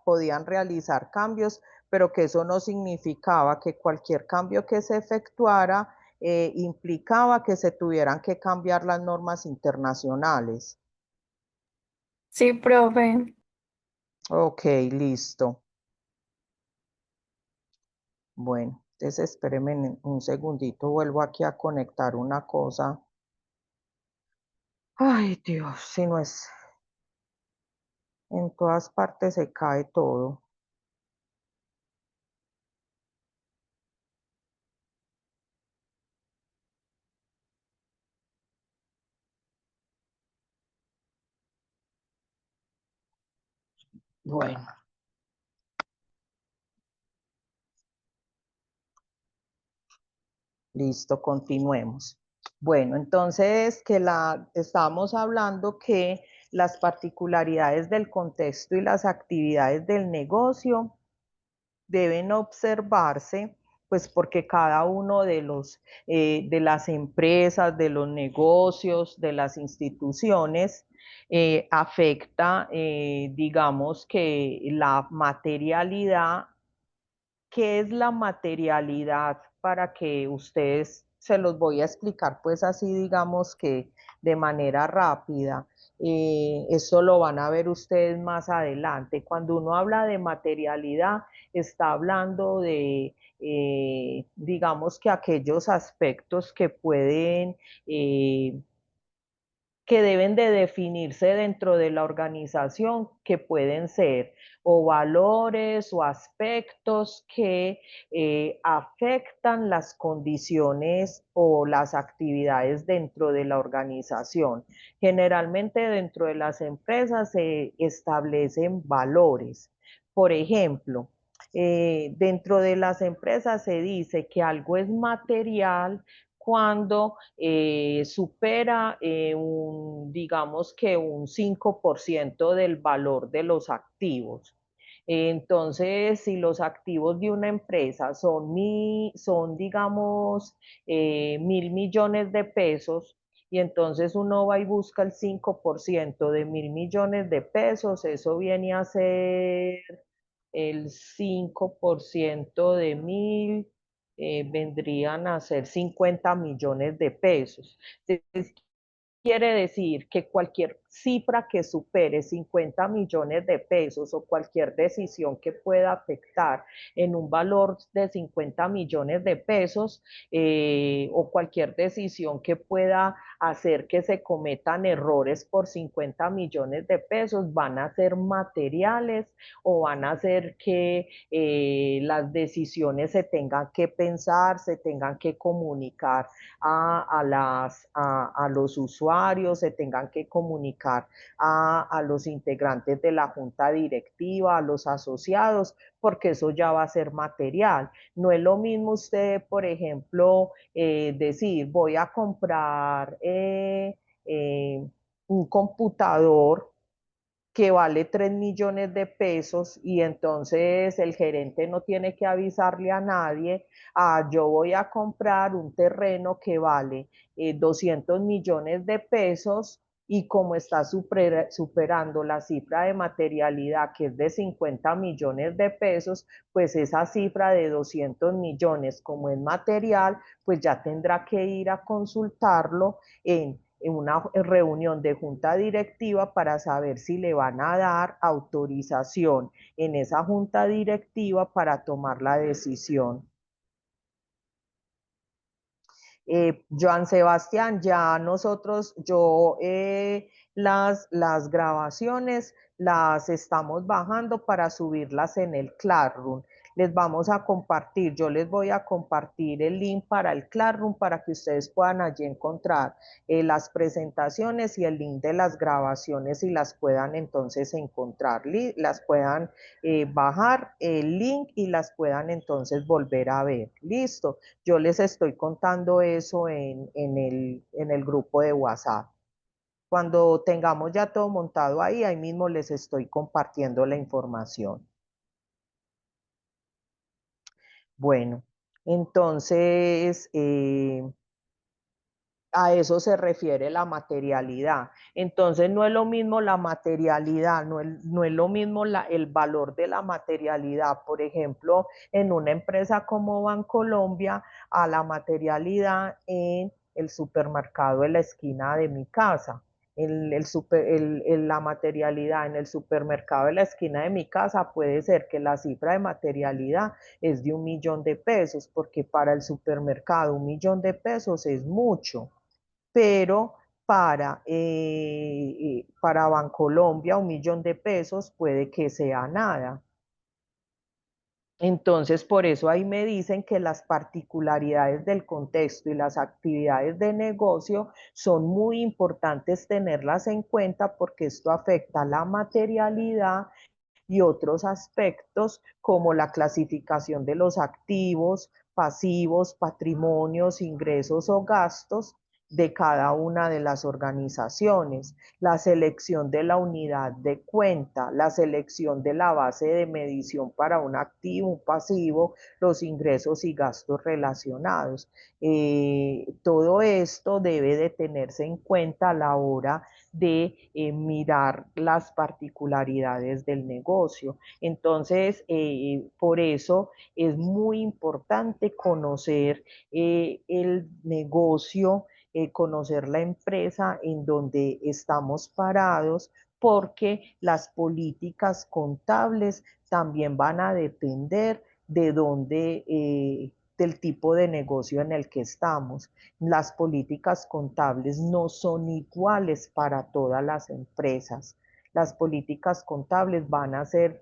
podían realizar cambios, pero que eso no significaba que cualquier cambio que se efectuara implicaba que se tuvieran que cambiar las normas internacionales. Sí, profe. Ok, listo. Bueno, entonces espérenme un segundito, vuelvo aquí a conectar una cosa. Ay, Dios, si no es, en todas partes se cae todo. Bueno, listo, continuemos. Bueno, entonces estábamos hablando que las particularidades del contexto y las actividades del negocio deben observarse, pues porque cada uno de las empresas, de los negocios, de las instituciones, afecta, digamos que la materialidad. ¿Qué es la materialidad? Para que ustedes se los voy a explicar pues así digamos que de manera rápida. Eso lo van a ver ustedes más adelante. Cuando uno habla de materialidad, está hablando de, digamos que aquellos aspectos que pueden que deben de definirse dentro de la organización, que pueden ser o valores o aspectos que afectan las condiciones o las actividades dentro de la organización. Generalmente dentro de las empresas se establecen valores. Por ejemplo, dentro de las empresas se dice que algo es material cuando supera digamos que un 5% del valor de los activos. Entonces, si los activos de una empresa son digamos, 1.000 millones de pesos, y entonces uno va y busca el 5% de 1.000 millones de pesos, eso viene a ser el 5% de 1.000, vendrían a ser 50 millones de pesos. Entonces, quiere decir que cualquier cifra que supere 50 millones de pesos o cualquier decisión que pueda afectar en un valor de 50 millones de pesos o cualquier decisión que pueda hacer que se cometan errores por 50 millones de pesos van a ser materiales o van a hacer que las decisiones se tengan que pensar, se tengan que comunicar a los usuarios, se tengan que comunicar a los integrantes de la junta directiva, a los asociados, porque eso ya va a ser material. No es lo mismo usted, por ejemplo, decir, voy a comprar un computador que vale 3 millones de pesos y entonces el gerente no tiene que avisarle a nadie, yo voy a comprar un terreno que vale 200 millones de pesos y como está superando la cifra de materialidad que es de 50 millones de pesos, pues esa cifra de 200 millones como es material, pues ya tendrá que ir a consultarlo en una reunión de junta directiva para saber si le van a dar autorización en esa junta directiva para tomar la decisión. Joan Sebastián, ya nosotros, las grabaciones las estamos bajando para subirlas en el Classroom. Les vamos a compartir, yo les voy a compartir el link para el Classroom para que ustedes puedan allí encontrar las presentaciones y el link de las grabaciones y las puedan entonces encontrar, las puedan bajar el link y las puedan entonces volver a ver. Listo. Yo les estoy contando eso en el grupo de WhatsApp. Cuando tengamos ya todo montado ahí mismo les estoy compartiendo la información. Bueno, entonces a eso se refiere la materialidad. Entonces no es lo mismo la materialidad, no es lo mismo el valor de la materialidad, por ejemplo, en una empresa como Bancolombia, a la materialidad en el supermercado de la esquina de mi casa. La materialidad en el supermercado de la esquina de mi casa puede ser que la cifra de materialidad es de 1 millón de pesos, porque para el supermercado 1 millón de pesos es mucho, pero para Bancolombia 1 millón de pesos puede que sea nada. Entonces, por eso ahí me dicen que las particularidades del contexto y las actividades de negocio son muy importantes tenerlas en cuenta porque esto afecta la materialidad y otros aspectos como la clasificación de los activos, pasivos, patrimonios, ingresos o gastos de cada una de las organizaciones, la selección de la unidad de cuenta, la selección de la base de medición para un activo, un pasivo, los ingresos y gastos relacionados. Todo esto debe de tenerse en cuenta a la hora de mirar las particularidades del negocio. Entonces, por eso es muy importante conocer el negocio, conocer la empresa en donde estamos parados, porque las políticas contables también van a depender de dónde, del tipo de negocio en el que estamos. Las políticas contables no son iguales para todas las empresas. Las políticas contables van a ser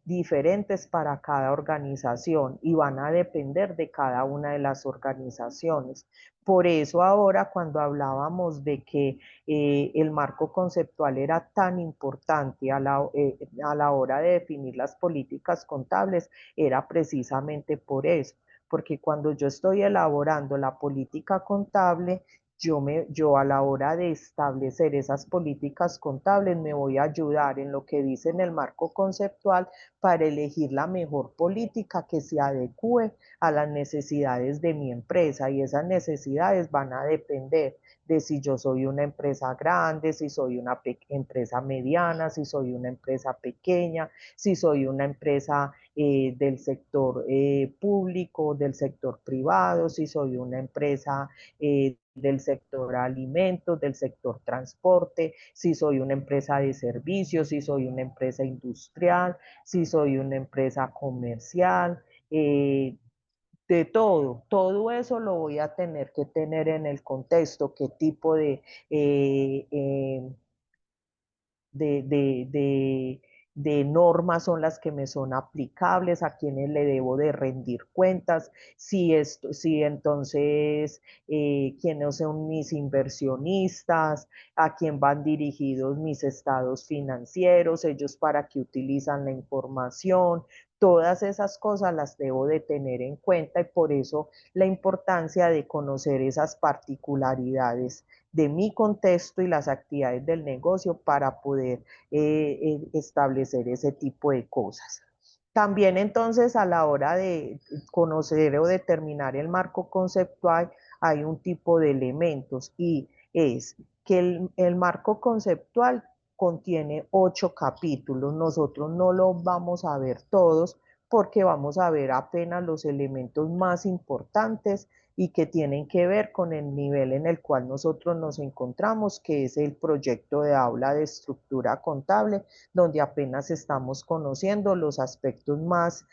diferentes para cada organización y van a depender de cada una de las organizaciones. Por eso ahora cuando hablábamos de que el marco conceptual era tan importante a la hora de definir las políticas contables, era precisamente por eso, porque cuando yo estoy elaborando la política contable, yo a la hora de establecer esas políticas contables me voy a ayudar en lo que dice en el marco conceptual para elegir la mejor política que se adecue a las necesidades de mi empresa, y esas necesidades van a depender de si yo soy una empresa grande, si soy una empresa mediana, si soy una empresa pequeña, si soy una empresa del sector público, del sector privado, si soy una empresa del sector alimentos, del sector transporte, si soy una empresa de servicios, si soy una empresa industrial, si soy una empresa comercial, de todo eso lo voy a tener que tener en el contexto, qué tipo eh, eh, de normas son las que me son aplicables, a quienes le debo de rendir cuentas, si entonces quiénes son mis inversionistas, a quién van dirigidos mis estados financieros, ellos para qué utilizan la información. Todas esas cosas las debo de tener en cuenta y por eso la importancia de conocer esas particularidades de mi contexto y las actividades del negocio para poder establecer ese tipo de cosas. También entonces a la hora de conocer o determinar el marco conceptual hay un tipo de elementos y es que el marco conceptual contiene 8 capítulos. Nosotros no los vamos a ver todos porque vamos a ver apenas los elementos más importantes y que tienen que ver con el nivel en el cual nosotros nos encontramos, que es el proyecto de aula de estructura contable, donde apenas estamos conociendo los aspectos más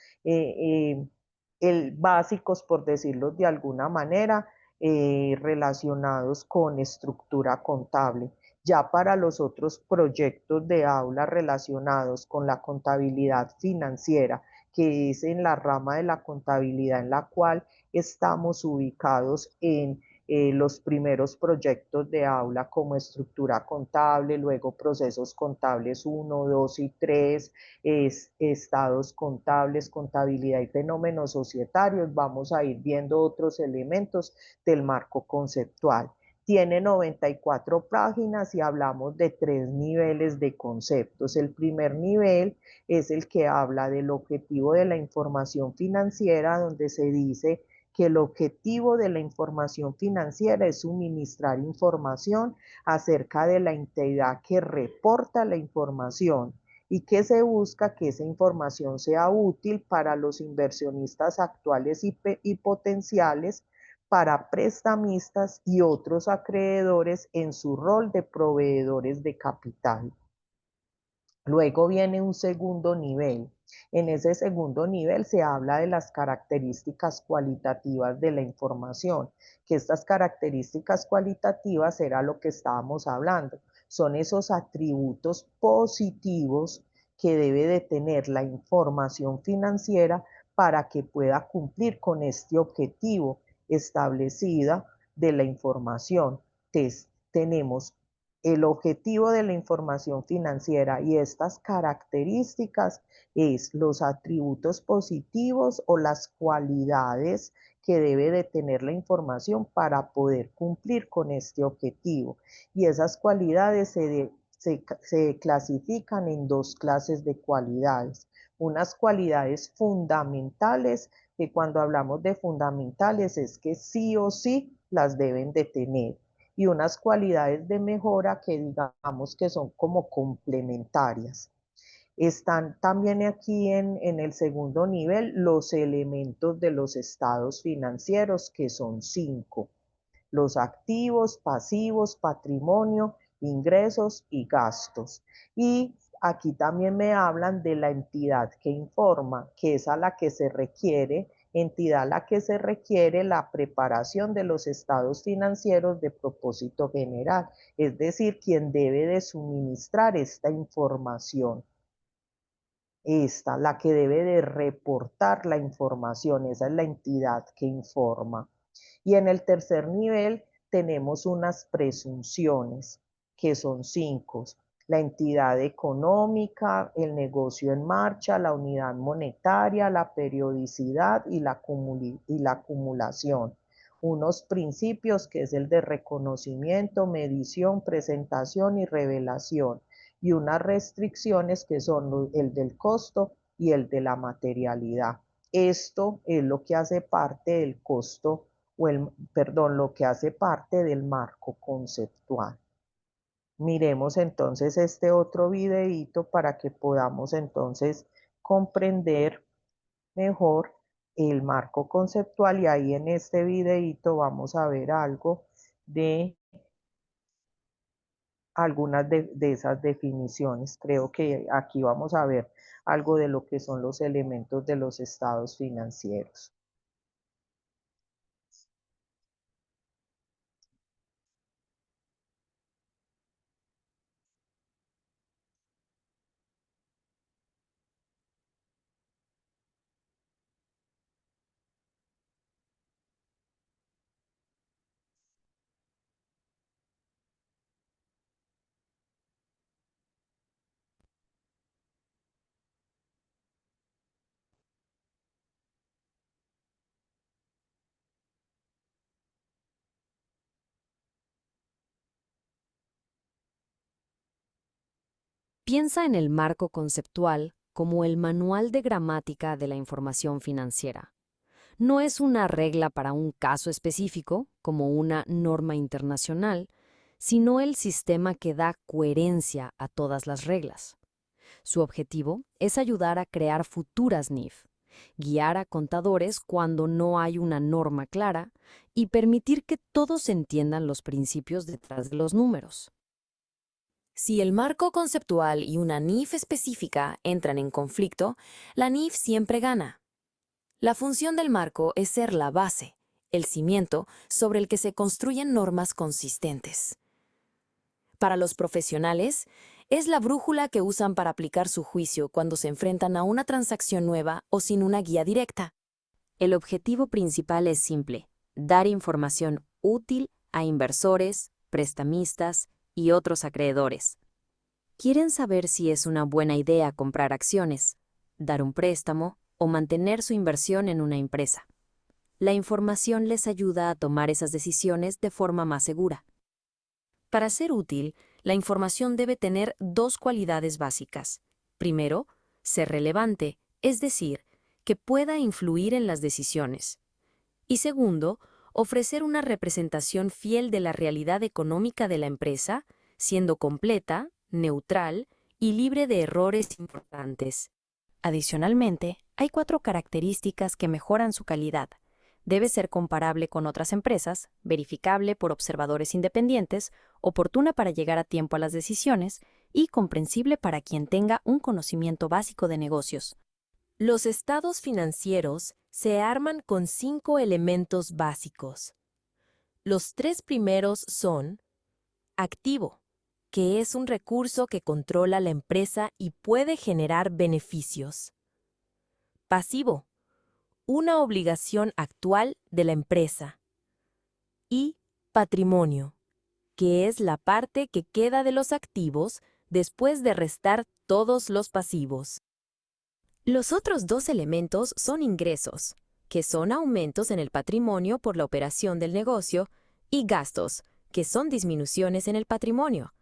básicos, por decirlo de alguna manera, relacionados con estructura contable. Ya para los otros proyectos de aula relacionados con la contabilidad financiera, que es en la rama de la contabilidad en la cual estamos ubicados en los primeros proyectos de aula como estructura contable, luego procesos contables 1, 2 y 3, estados contables, contabilidad y fenómenos societarios. Vamos a ir viendo otros elementos del marco conceptual. Tiene 94 páginas y hablamos de 3 niveles de conceptos. El primer nivel es el que habla del objetivo de la información financiera, donde se dice que el objetivo de la información financiera es suministrar información acerca de la entidad que reporta la información y que se busca que esa información sea útil para los inversionistas actuales y potenciales, para prestamistas y otros acreedores en su rol de proveedores de capital. Luego viene un segundo nivel. En ese segundo nivel se habla de las características cualitativas de la información, que estas características cualitativas era lo que estábamos hablando. Son esos atributos positivos que debe de tener la información financiera para que pueda cumplir con este objetivo establecido de la información. Entonces, tenemos el objetivo de la información financiera y estas características es los atributos positivos o las cualidades que debe de tener la información para poder cumplir con este objetivo. Y esas cualidades se clasifican en 2 clases de cualidades. Unas cualidades fundamentales, que cuando hablamos de fundamentales es que sí o sí las deben de tener, y unas cualidades de mejora que digamos que son como complementarias. Están también aquí en el segundo nivel los elementos de los estados financieros, que son 5. Los activos, pasivos, patrimonio, ingresos y gastos. Y aquí también me hablan de la entidad que informa, que es a la que se requiere, entidad a la que se requiere la preparación de los estados financieros de propósito general, es decir, quien debe de suministrar esta información. La que debe de reportar la información, esa es la entidad que informa. Y en el tercer nivel tenemos unas presunciones, que son 5. La entidad económica, el negocio en marcha, la unidad monetaria, la periodicidad y la acumulación. Unos principios que es el de reconocimiento, medición, presentación y revelación. Y unas restricciones que son el del costo y el de la materialidad. Esto es lo que hace parte del costo lo que hace parte del marco conceptual. Miremos entonces este otro videíto para que podamos entonces comprender mejor el marco conceptual, y ahí en este videíto vamos a ver algo de algunas de esas definiciones. Creo que aquí vamos a ver algo de lo que son los elementos de los estados financieros. Piensa en el marco conceptual como el manual de gramática de la información financiera. No es una regla para un caso específico, como una norma internacional, sino el sistema que da coherencia a todas las reglas. Su objetivo es ayudar a crear futuras NIF, guiar a contadores cuando no hay una norma clara y permitir que todos entiendan los principios detrás de los números. Si el marco conceptual y una NIF específica entran en conflicto, la NIF siempre gana. La función del marco es ser la base, el cimiento sobre el que se construyen normas consistentes. Para los profesionales, es la brújula que usan para aplicar su juicio cuando se enfrentan a una transacción nueva o sin una guía directa. El objetivo principal es simple: dar información útil a inversores, prestamistas y otros acreedores. Quieren saber si es una buena idea comprar acciones, dar un préstamo o mantener su inversión en una empresa. La información les ayuda a tomar esas decisiones de forma más segura. Para ser útil, la información debe tener dos cualidades básicas. Primero, ser relevante, es decir, que pueda influir en las decisiones. Y segundo, ofrecer una representación fiel de la realidad económica de la empresa, siendo completa, neutral y libre de errores importantes. Adicionalmente, hay 4 características que mejoran su calidad. Debe ser comparable con otras empresas, verificable por observadores independientes, oportuna para llegar a tiempo a las decisiones y comprensible para quien tenga un conocimiento básico de negocios. Los estados financieros se arman con 5 elementos básicos. Los 3 primeros son: activo, que es un recurso que controla la empresa y puede generar beneficios. Pasivo, una obligación actual de la empresa. Y patrimonio, que es la parte que queda de los activos después de restar todos los pasivos. Los otros 2 elementos son ingresos, que son aumentos en el patrimonio por la operación del negocio, y gastos, que son disminuciones en el patrimonio.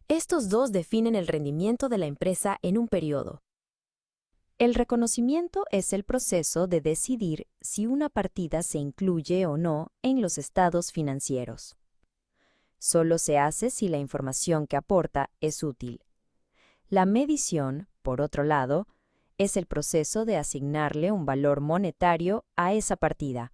Estos 2 definen el rendimiento de la empresa en un periodo. El reconocimiento es el proceso de decidir si una partida se incluye o no en los estados financieros. Solo se hace si la información que aporta es útil. La medición, por otro lado, es el proceso de asignarle un valor monetario a esa partida.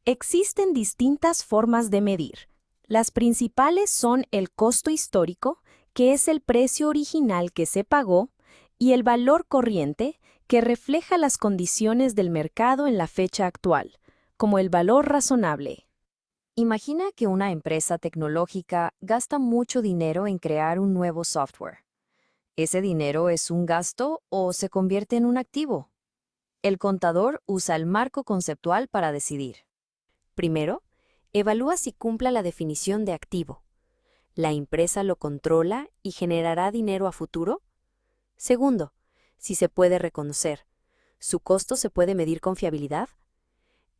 Existen distintas formas de medir. Las principales son el costo histórico, que es el precio original que se pagó, y el valor corriente, que refleja las condiciones del mercado en la fecha actual, como el valor razonable. Imagina que una empresa tecnológica gasta mucho dinero en crear un nuevo software. ¿Ese dinero es un gasto o se convierte en un activo? El contador usa el marco conceptual para decidir. Primero, evalúa si cumpla la definición de activo. ¿La empresa lo controla y generará dinero a futuro? Segundo, si se puede reconocer. ¿Su costo se puede medir con fiabilidad?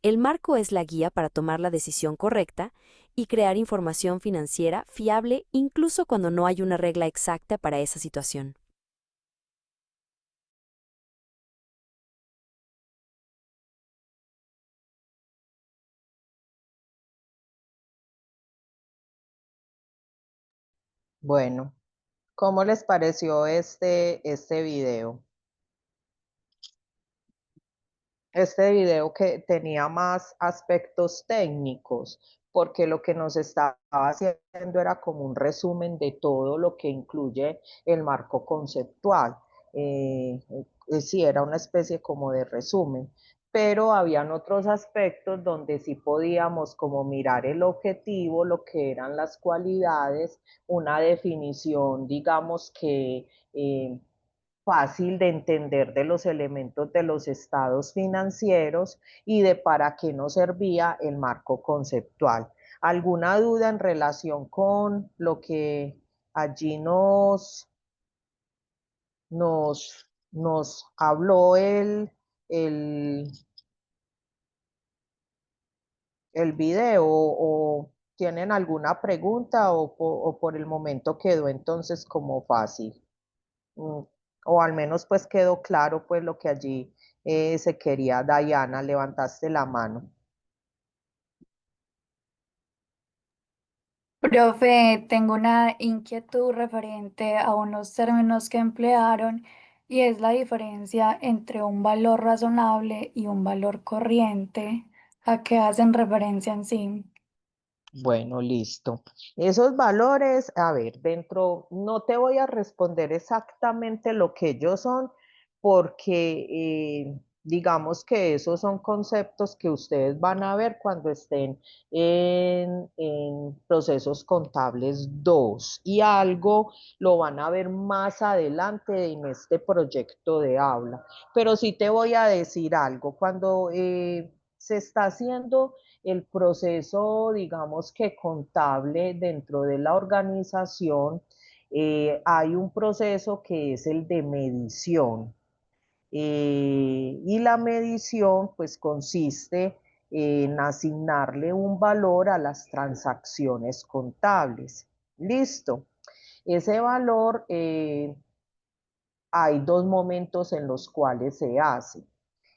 El marco es la guía para tomar la decisión correcta y crear información financiera fiable incluso cuando no hay una regla exacta para esa situación. Bueno, ¿cómo les pareció este video? Este video que tenía más aspectos técnicos, porque lo que nos estaba haciendo era como un resumen de todo lo que incluye el marco conceptual. Sí, era una especie como de resumen, pero habían otros aspectos donde sí podíamos como mirar el objetivo, lo que eran las cualidades, una definición, digamos que fácil de entender de los elementos de los estados financieros y de para qué nos servía el marco conceptual. ¿Alguna duda en relación con lo que allí nos habló el, el video o tienen alguna pregunta o por el momento quedó entonces como fácil? O al menos pues quedó claro pues lo que allí se quería. Dayana, levantaste la mano. Profe, tengo una inquietud referente a unos términos que emplearon y es la diferencia entre un valor razonable y un valor corriente. ¿A qué hacen referencia en sí? Bueno, listo. Esos valores, a ver, dentro, no te voy a responder exactamente lo que ellos son, porque digamos que esos son conceptos que ustedes van a ver cuando estén en procesos contables 2 y algo lo van a ver más adelante en este proyecto de aula. Pero sí te voy a decir algo, cuando se está haciendo el proceso, digamos que contable dentro de la organización, hay un proceso que es el de medición. Y la medición pues consiste en asignarle un valor a las transacciones contables. Listo. Ese valor, hay dos momentos en los cuales se hace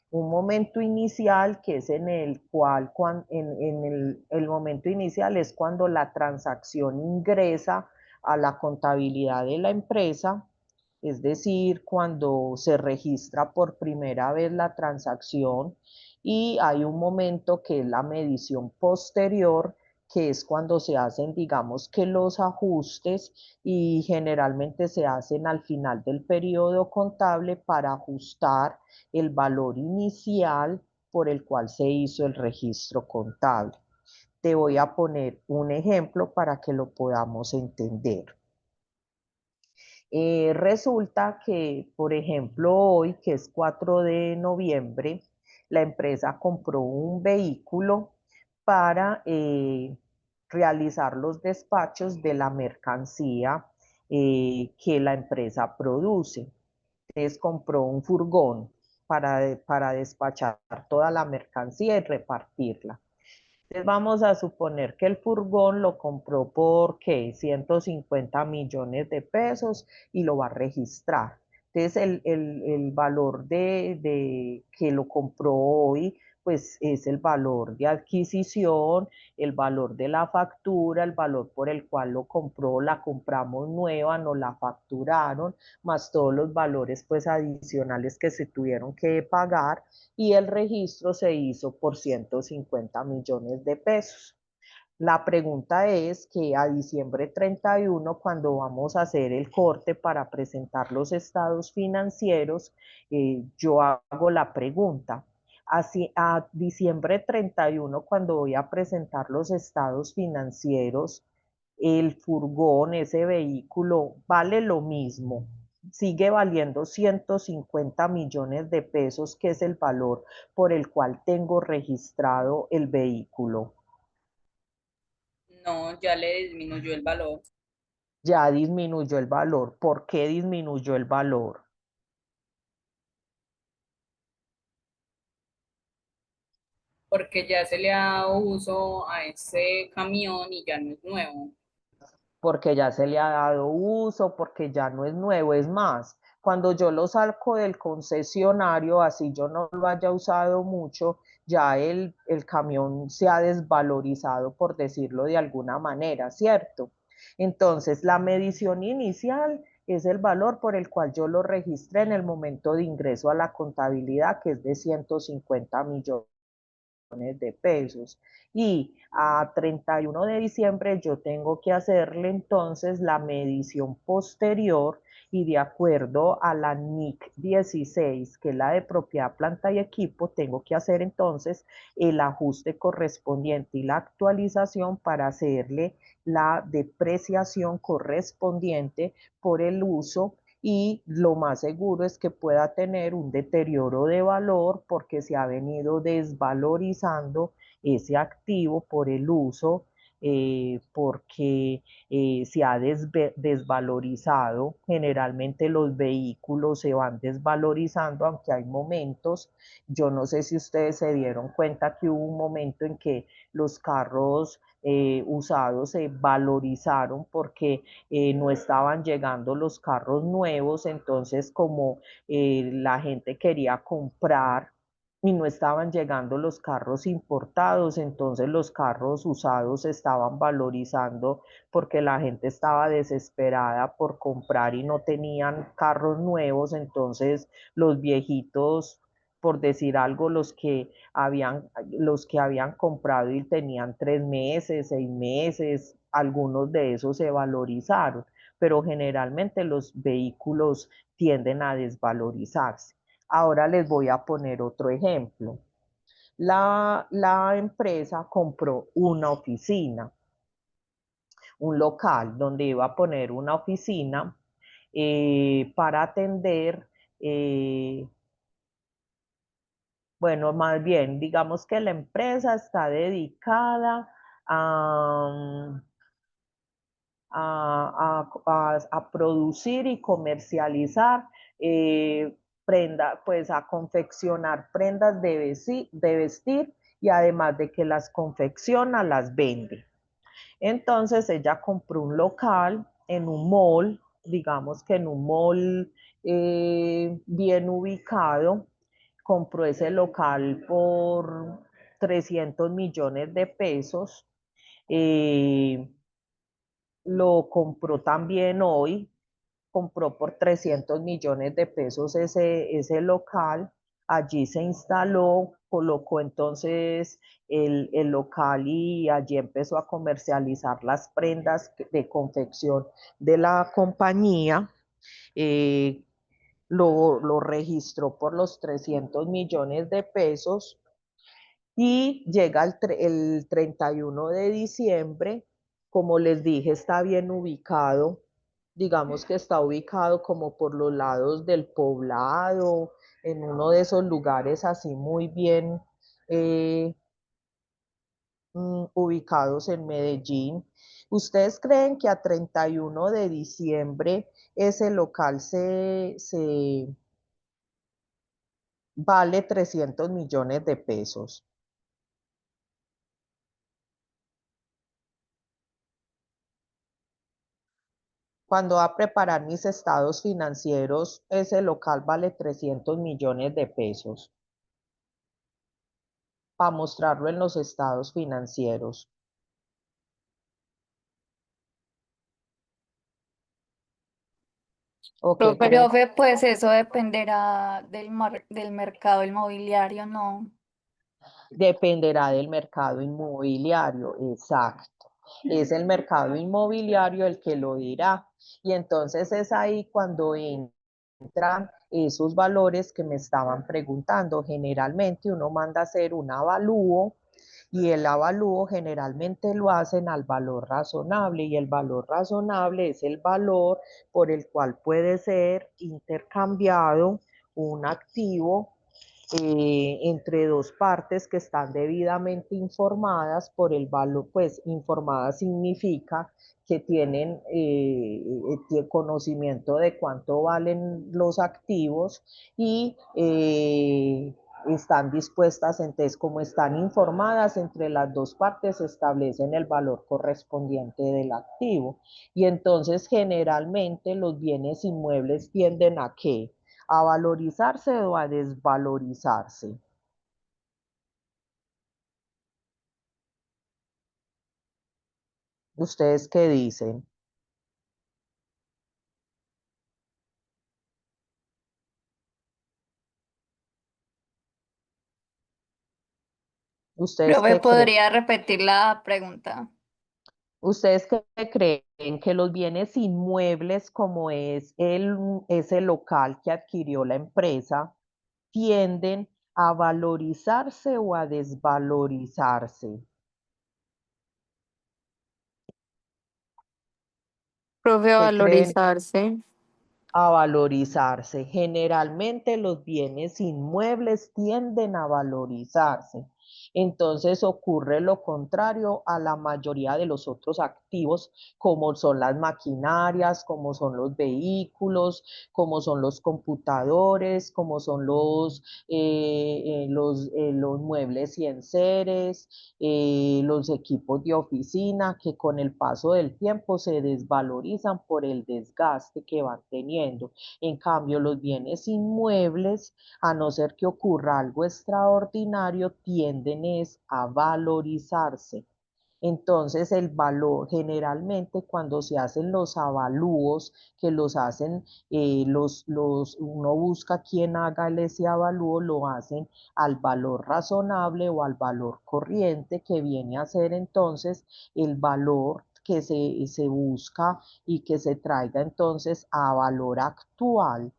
un momento inicial que es en el cual, en el momento inicial es cuando la transacción ingresa a la contabilidad de la empresa, es decir, cuando se registra por primera vez la transacción y hay un momento que es la medición posterior, que es cuando se hacen, digamos que los ajustes y generalmente se hacen al final del periodo contable para ajustar el valor inicial por el cual se hizo el registro contable. Te voy a poner un ejemplo para que lo podamos entender. Resulta que, por ejemplo, hoy, que es 4 de noviembre, la empresa compró un vehículo para realizar los despachos de la mercancía que la empresa produce. Entonces compró un furgón para despachar toda la mercancía y repartirla. Entonces vamos a suponer que el furgón lo compró por, ¿qué? 150 millones de pesos y lo va a registrar. Entonces el valor de que lo compró hoy, pues es el valor de adquisición, el valor de la factura, el valor por el cual lo compró, la compramos nueva, nos la facturaron, más todos los valores pues adicionales que se tuvieron que pagar y el registro se hizo por 150 millones de pesos. La pregunta es que a diciembre 31, cuando vamos a hacer el corte para presentar los estados financieros, yo hago la pregunta. Así, a diciembre 31, cuando voy a presentar los estados financieros, el furgón, ese vehículo, vale lo mismo, sigue valiendo 150 millones de pesos, que es el valor por el cual tengo registrado el vehículo. No, ya le disminuyó el valor. Ya disminuyó el valor. ¿Por qué disminuyó el valor? Porque ya se le ha dado uso a ese camión y ya no es nuevo. Porque ya se le ha dado uso, porque ya no es nuevo. Es más, cuando yo lo saco del concesionario, así yo no lo haya usado mucho, ya el camión se ha desvalorizado, por decirlo de alguna manera, ¿cierto? Entonces, la medición inicial es el valor por el cual yo lo registré en el momento de ingreso a la contabilidad, que es de 150 millones de pesos. Y a 31 de diciembre yo tengo que hacerle entonces la medición posterior y de acuerdo a la NIC 16, que es la de propiedad, planta y equipo, tengo que hacer entonces el ajuste correspondiente y la actualización para hacerle la depreciación correspondiente por el uso y lo más seguro es que pueda tener un deterioro de valor porque se ha venido desvalorizando ese activo por el uso, porque se ha desvalorizado. Generalmente los vehículos se van desvalorizando, aunque hay momentos, yo no sé si ustedes se dieron cuenta que hubo un momento en que los carros usados se valorizaron porque no estaban llegando los carros nuevos, entonces como la gente quería comprar y no estaban llegando los carros importados, entonces los carros usados se estaban valorizando porque la gente estaba desesperada por comprar y no tenían carros nuevos, entonces los viejitos, por decir algo, los que habían comprado y tenían 3 meses, 6 meses, algunos de esos se valorizaron, pero generalmente los vehículos tienden a desvalorizarse. Ahora les voy a poner otro ejemplo. La empresa compró una oficina, un local donde iba a poner una oficina para atender, bueno, más bien, digamos que la empresa está dedicada a, a producir y comercializar pues a confeccionar prendas de vestir y además de que las confecciona, las vende. Entonces ella compró un local en un mall, digamos que en un mall bien ubicado, compró ese local por 300 millones de pesos. Eh, lo compró también hoy, compró por 300 millones de pesos ese local, allí se instaló, colocó entonces el local y allí empezó a comercializar las prendas de confección de la compañía. eh, lo registró por los 300 millones de pesos y llega el 31 de diciembre, como les dije, está bien ubicado, digamos que está ubicado como por los lados del Poblado, en uno de esos lugares así muy bien eh, ubicados en Medellín. ¿Ustedes creen que a 31 de diciembre ese local se vale 300 millones de pesos? Cuando va a preparar mis estados financieros, ese local vale 300 millones de pesos para mostrarlo en los estados financieros. ¿O qué creen? Profe, pues eso dependerá del mercado inmobiliario, ¿no? Dependerá del mercado inmobiliario, exacto. Es el mercado inmobiliario el que lo dirá. Y entonces es ahí cuando entran esos valores que me estaban preguntando. Generalmente uno manda a hacer un avalúo y el avalúo generalmente lo hacen al valor razonable y el valor razonable es el valor por el cual puede ser intercambiado un activo entre dos partes que están debidamente informadas por el valor, pues informadas significa que tienen conocimiento de cuánto valen los activos y están dispuestas, entonces como están informadas entre las dos partes, establecen el valor correspondiente del activo. Y entonces generalmente los bienes inmuebles tienden a ¿qué? ¿A valorizarse o a desvalorizarse? ¿Ustedes qué dicen? ¿Ustedes Profe, qué creen? ¿podría repetir la pregunta? ¿Ustedes qué creen? Que los bienes inmuebles, como es ese local que adquirió la empresa, tienden a valorizarse o a desvalorizarse? Profe, a ¿Qué creen? valorizarse. A valorizarse. Generalmente los bienes inmuebles tienden a valorizarse. Entonces ocurre lo contrario a la mayoría de los otros activos, como son las maquinarias, como son los vehículos, como son los computadores, como son los muebles y enseres, los equipos de oficina, que con el paso del tiempo se desvalorizan por el desgaste que van teniendo. En cambio, los bienes inmuebles, a no ser que ocurra algo extraordinario, tienden es a valorizarse. Entonces, el valor, generalmente cuando se hacen los avalúos, que los hacen, uno busca quién haga ese avalúo, lo hacen al valor razonable o al valor corriente, que viene a ser entonces el valor que se busca y que se traiga entonces a valor actual.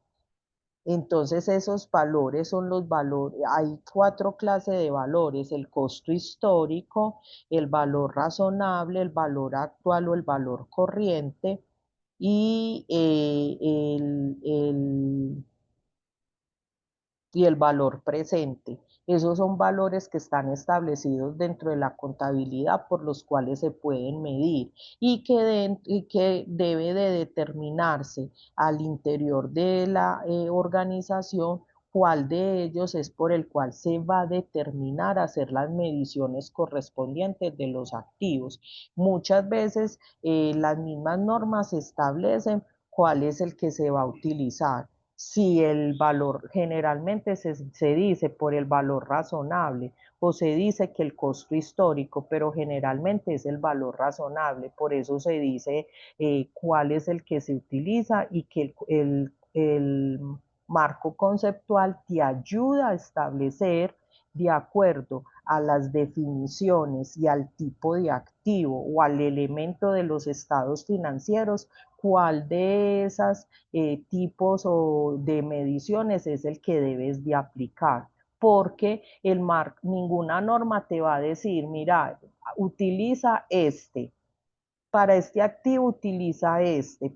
Entonces esos valores son los valores, hay 4 clases de valores: el costo histórico, el valor razonable, el valor actual o el valor corriente y el valor presente. Esos son valores que están establecidos dentro de la contabilidad, por los cuales se pueden medir y que debe de determinarse al interior de la organización cuál de ellos es por el cual se va a determinar hacer las mediciones correspondientes de los activos. Muchas veces las mismas normas establecen cuál es el que se va a utilizar. Si el valor, generalmente se dice por el valor razonable, o se dice que el costo histórico, pero generalmente es el valor razonable. Por eso se dice cuál es el que se utiliza, y que el marco conceptual te ayuda a establecer, de acuerdo a las definiciones y al tipo de activo o al elemento de los estados financieros, cuál de esas tipos o de mediciones es el que debes de aplicar. Porque ninguna norma te va a decir, mira, utiliza para este activo utiliza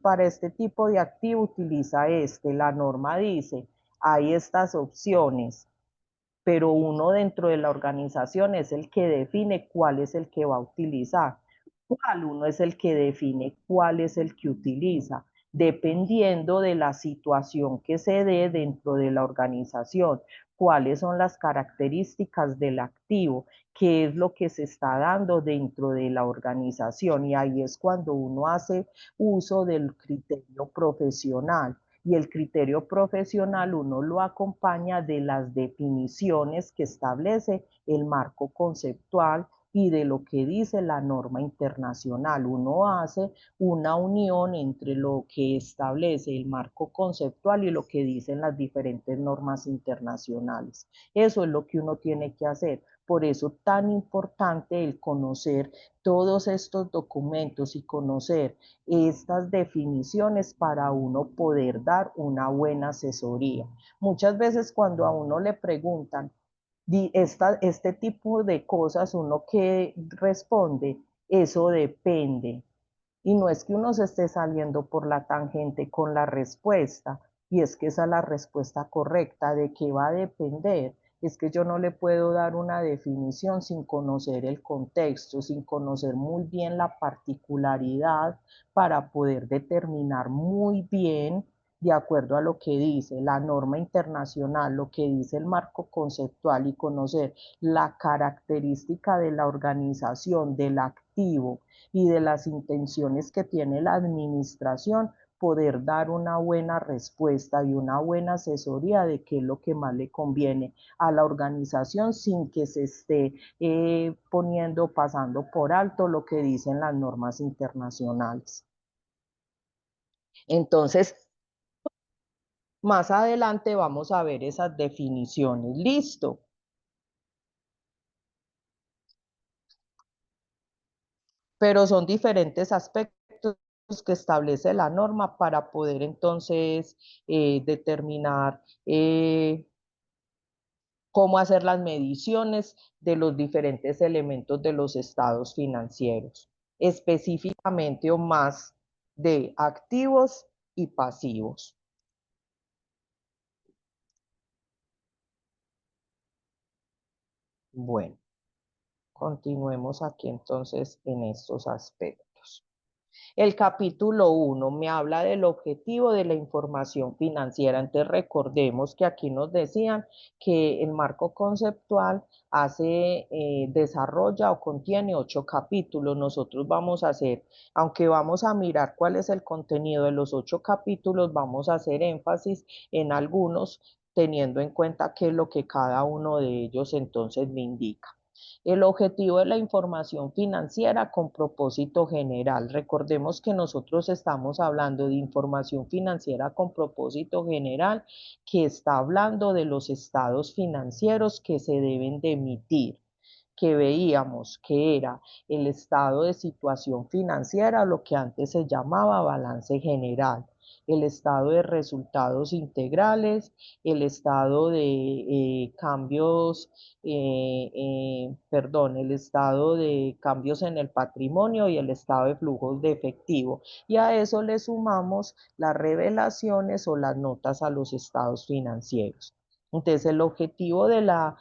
para este tipo de activo utiliza La norma dice, hay estas opciones, pero uno dentro de la organización es el que define cuál es el que va a utilizar. ¿Cuál? Uno es el que define cuál es el que utiliza, dependiendo de la situación que se dé dentro de la organización, cuáles son las características del activo, qué es lo que se está dando dentro de la organización, y ahí es cuando uno hace uso del criterio profesional. Y el criterio profesional uno lo acompaña de las definiciones que establece el marco conceptual y de lo que dice la norma internacional. Uno hace una unión entre lo que establece el marco conceptual y lo que dicen las diferentes normas internacionales. Eso es lo que uno tiene que hacer. Por eso tan importante el conocer todos estos documentos y conocer estas definiciones para uno poder dar una buena asesoría. Muchas veces cuando a uno le preguntan este tipo de cosas, uno que responde, eso depende. Y no es que uno se esté saliendo por la tangente con la respuesta, y es que esa es la respuesta correcta. ¿De qué va a depender? Es que yo no le puedo dar una definición sin conocer el contexto, sin conocer muy bien la particularidad, para poder determinar muy bien, de acuerdo a lo que dice la norma internacional, lo que dice el marco conceptual, y conocer la característica de la organización, del activo y de las intenciones que tiene la administración, poder dar una buena respuesta y una buena asesoría de qué es lo que más le conviene a la organización, sin que se esté pasando por alto lo que dicen las normas internacionales. Entonces, más adelante vamos a ver esas definiciones. ¿Listo? pero son diferentes aspectos que establece la norma para poder entonces determinar cómo hacer las mediciones de los diferentes elementos de los estados financieros, específicamente o más de activos y pasivos. Bueno, continuemos aquí entonces en estos aspectos. El capítulo 1 me habla del objetivo de la información financiera. Entonces recordemos que aquí nos decían que el marco conceptual desarrolla o contiene 8 capítulos. Nosotros vamos a hacer, aunque vamos a mirar cuál es el contenido de los 8 capítulos, vamos a hacer énfasis en algunos, teniendo en cuenta qué es lo que cada uno de ellos entonces me indica. El objetivo de la información financiera con propósito general. Recordemos que nosotros estamos hablando de información financiera con propósito general, que está hablando de los estados financieros que se deben de emitir, que veíamos que era el estado de situación financiera, lo que antes se llamaba balance general, el estado de resultados integrales, el estado de el estado de cambios en el patrimonio y el estado de flujos de efectivo. Y a eso le sumamos las revelaciones o las notas a los estados financieros. Entonces, el objetivo de la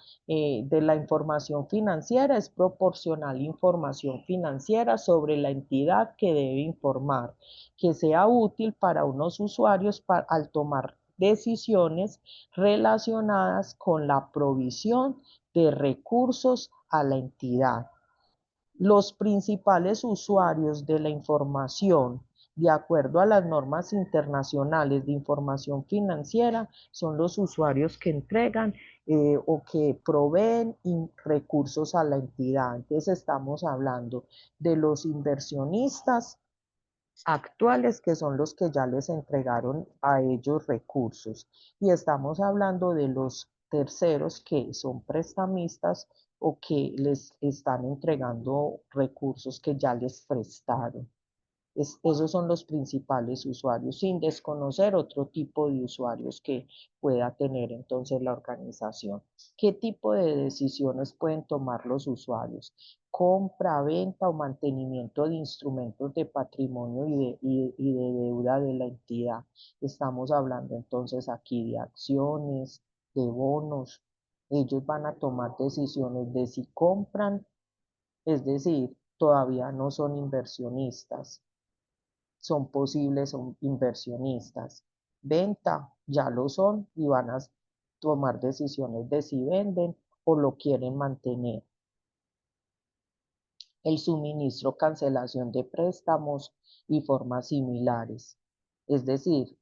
información financiera es proporcionar información financiera sobre la entidad que debe informar, que sea útil para unos usuarios al tomar decisiones relacionadas con la provisión de recursos a la entidad. Los principales usuarios de la información, de acuerdo a las normas internacionales de información financiera, son los usuarios que entregan o que proveen recursos a la entidad. Entonces estamos hablando de los inversionistas actuales, que son los que ya les entregaron a ellos recursos. Y estamos hablando de los terceros, que son prestamistas o que les están entregando recursos que ya les prestaron. Esos son los principales usuarios, sin desconocer otro tipo de usuarios que pueda tener entonces la organización. ¿Qué tipo de decisiones pueden tomar los usuarios? Compra, venta o mantenimiento de instrumentos de patrimonio y de deuda de la entidad. Estamos hablando entonces aquí de acciones, de bonos. Ellos van a tomar decisiones de si compran, es decir, todavía no son inversionistas, son posibles inversionistas. Venta, ya lo son y van a tomar decisiones de si venden o lo quieren mantener. El suministro, cancelación de préstamos y formas similares. Es decir,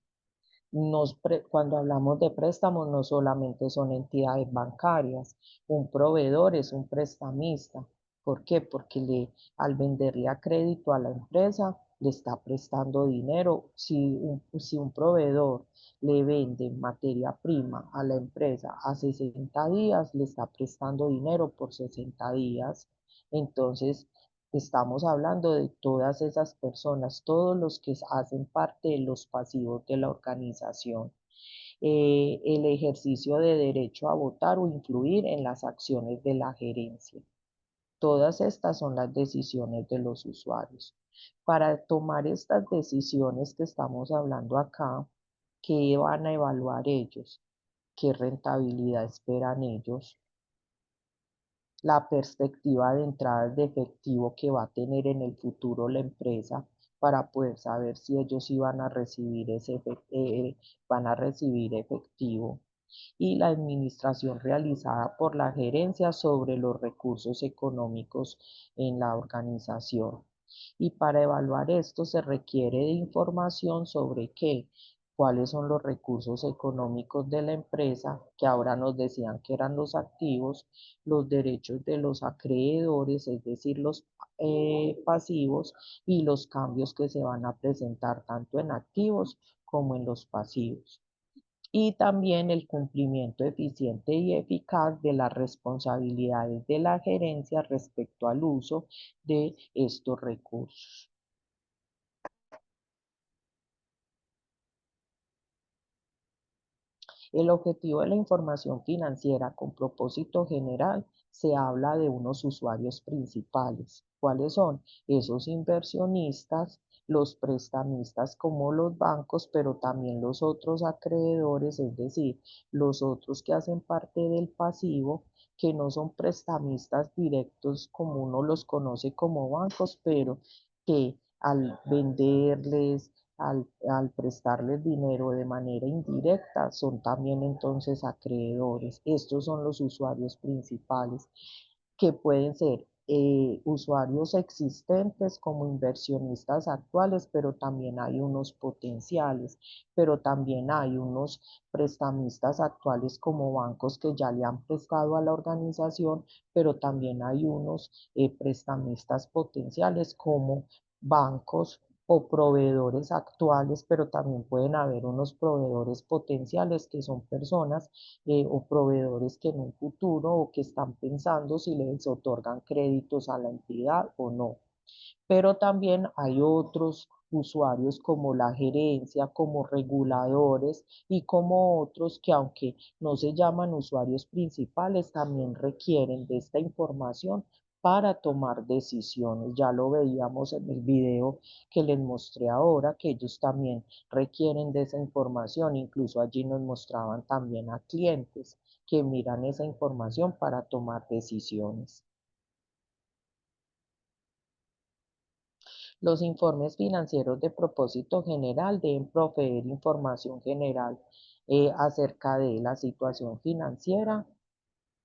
cuando hablamos de préstamos no solamente son entidades bancarias, un proveedor es un prestamista. ¿Por qué? Porque al venderle a crédito a la empresa le está prestando dinero. Si un proveedor le vende materia prima a la empresa a 60 días, le está prestando dinero por 60 días. Entonces, estamos hablando de todas esas personas, todos los que hacen parte de los pasivos de la organización. El ejercicio de derecho a votar o influir en las acciones de la gerencia. Todas estas son las decisiones de los usuarios. Para tomar estas decisiones que estamos hablando acá, ¿qué van a evaluar ellos? ¿Qué rentabilidad esperan ellos? La perspectiva de entradas de efectivo que va a tener en el futuro la empresa para poder saber si ellos iban a recibir van a recibir efectivo, y la administración realizada por la gerencia sobre los recursos económicos en la organización. Y para evaluar esto se requiere de información sobre qué, cuáles son los recursos económicos de la empresa, que ahora nos decían que eran los activos, los derechos de los acreedores, es decir, los pasivos, y los cambios que se van a presentar tanto en activos como en los pasivos. y también el cumplimiento eficiente y eficaz de las responsabilidades de la gerencia respecto al uso de estos recursos. El objetivo de la información financiera con propósito general se habla de unos usuarios principales. ¿Cuáles son? Esos inversionistas, los prestamistas como los bancos, pero también los otros acreedores, es decir, los otros que hacen parte del pasivo, que no son prestamistas directos como uno los conoce como bancos, pero que al venderles, al prestarles dinero de manera indirecta, son también entonces acreedores. Estos son los usuarios principales, que pueden ser usuarios existentes como inversionistas actuales, pero también hay unos potenciales, pero también hay unos prestamistas actuales como bancos que ya le han prestado a la organización, pero también hay unos prestamistas potenciales como bancos o proveedores actuales, pero también pueden haber unos proveedores potenciales que son personas o proveedores que en un futuro o que están pensando si les otorgan créditos a la entidad o no. Pero también hay otros usuarios como la gerencia, como reguladores y como otros que aunque no se llaman usuarios principales, también requieren de esta información para tomar decisiones. Ya lo veíamos en el video que les mostré ahora, que ellos también requieren de esa información. Incluso allí nos mostraban también a clientes que miran esa información para tomar decisiones. Los informes financieros de propósito general deben proveer información general acerca de la situación financiera.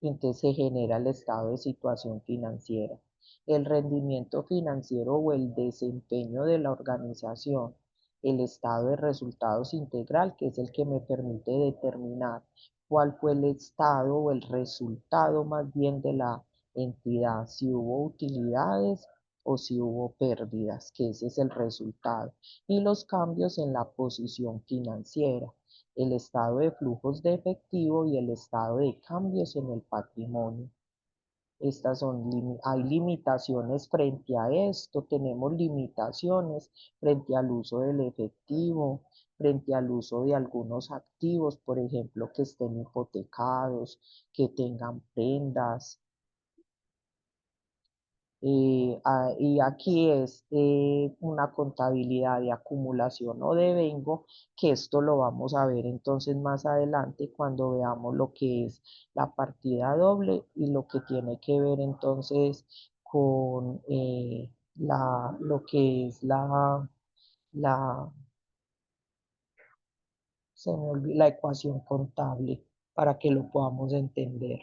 Entonces se genera el estado de situación financiera, el rendimiento financiero o el desempeño de la organización, el estado de resultados integral, que es el que me permite determinar cuál fue el estado o el resultado más bien de la entidad, si hubo utilidades o si hubo pérdidas, que ese es el resultado, y los cambios en la posición financiera, el estado de flujos de efectivo y el estado de cambios en el patrimonio. Hay limitaciones frente a esto, tenemos limitaciones frente al uso del efectivo, frente al uso de algunos activos, por ejemplo, que estén hipotecados, que tengan prendas, y aquí es una contabilidad de acumulación o de vengo, que esto lo vamos a ver entonces más adelante cuando veamos lo que es la partida doble y lo que tiene que ver entonces con lo que es la, la ecuación contable para que lo podamos entender.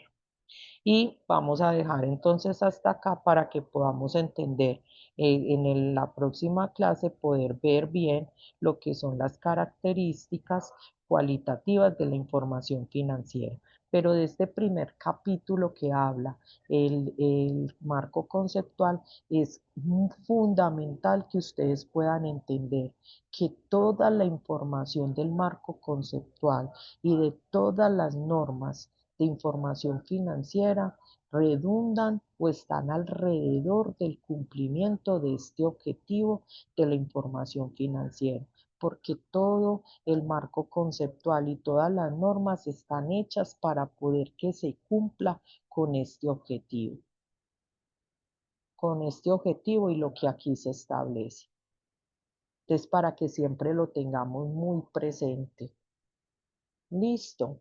Y vamos a dejar entonces hasta acá para que podamos entender la próxima clase, poder ver bien lo que son las características cualitativas de la información financiera. Pero de este primer capítulo que habla el marco conceptual, es fundamental que ustedes puedan entender que toda la información del marco conceptual y de todas las normas de información financiera redundan o están alrededor del cumplimiento de este objetivo de la información financiera, porque todo el marco conceptual y todas las normas están hechas para poder que se cumpla con este objetivo y lo que aquí se establece. Entonces, para que siempre lo tengamos muy presente. Listo.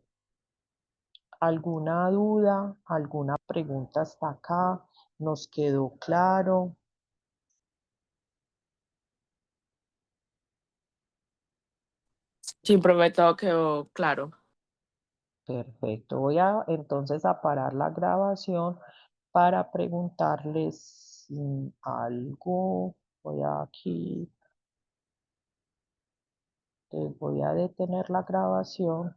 ¿Alguna duda? ¿Alguna pregunta hasta acá? ¿Nos quedó claro? Sí, profe, todo quedó claro. Perfecto. Voy a entonces a parar la grabación para preguntarles algo. Voy aquí, voy a detener la grabación.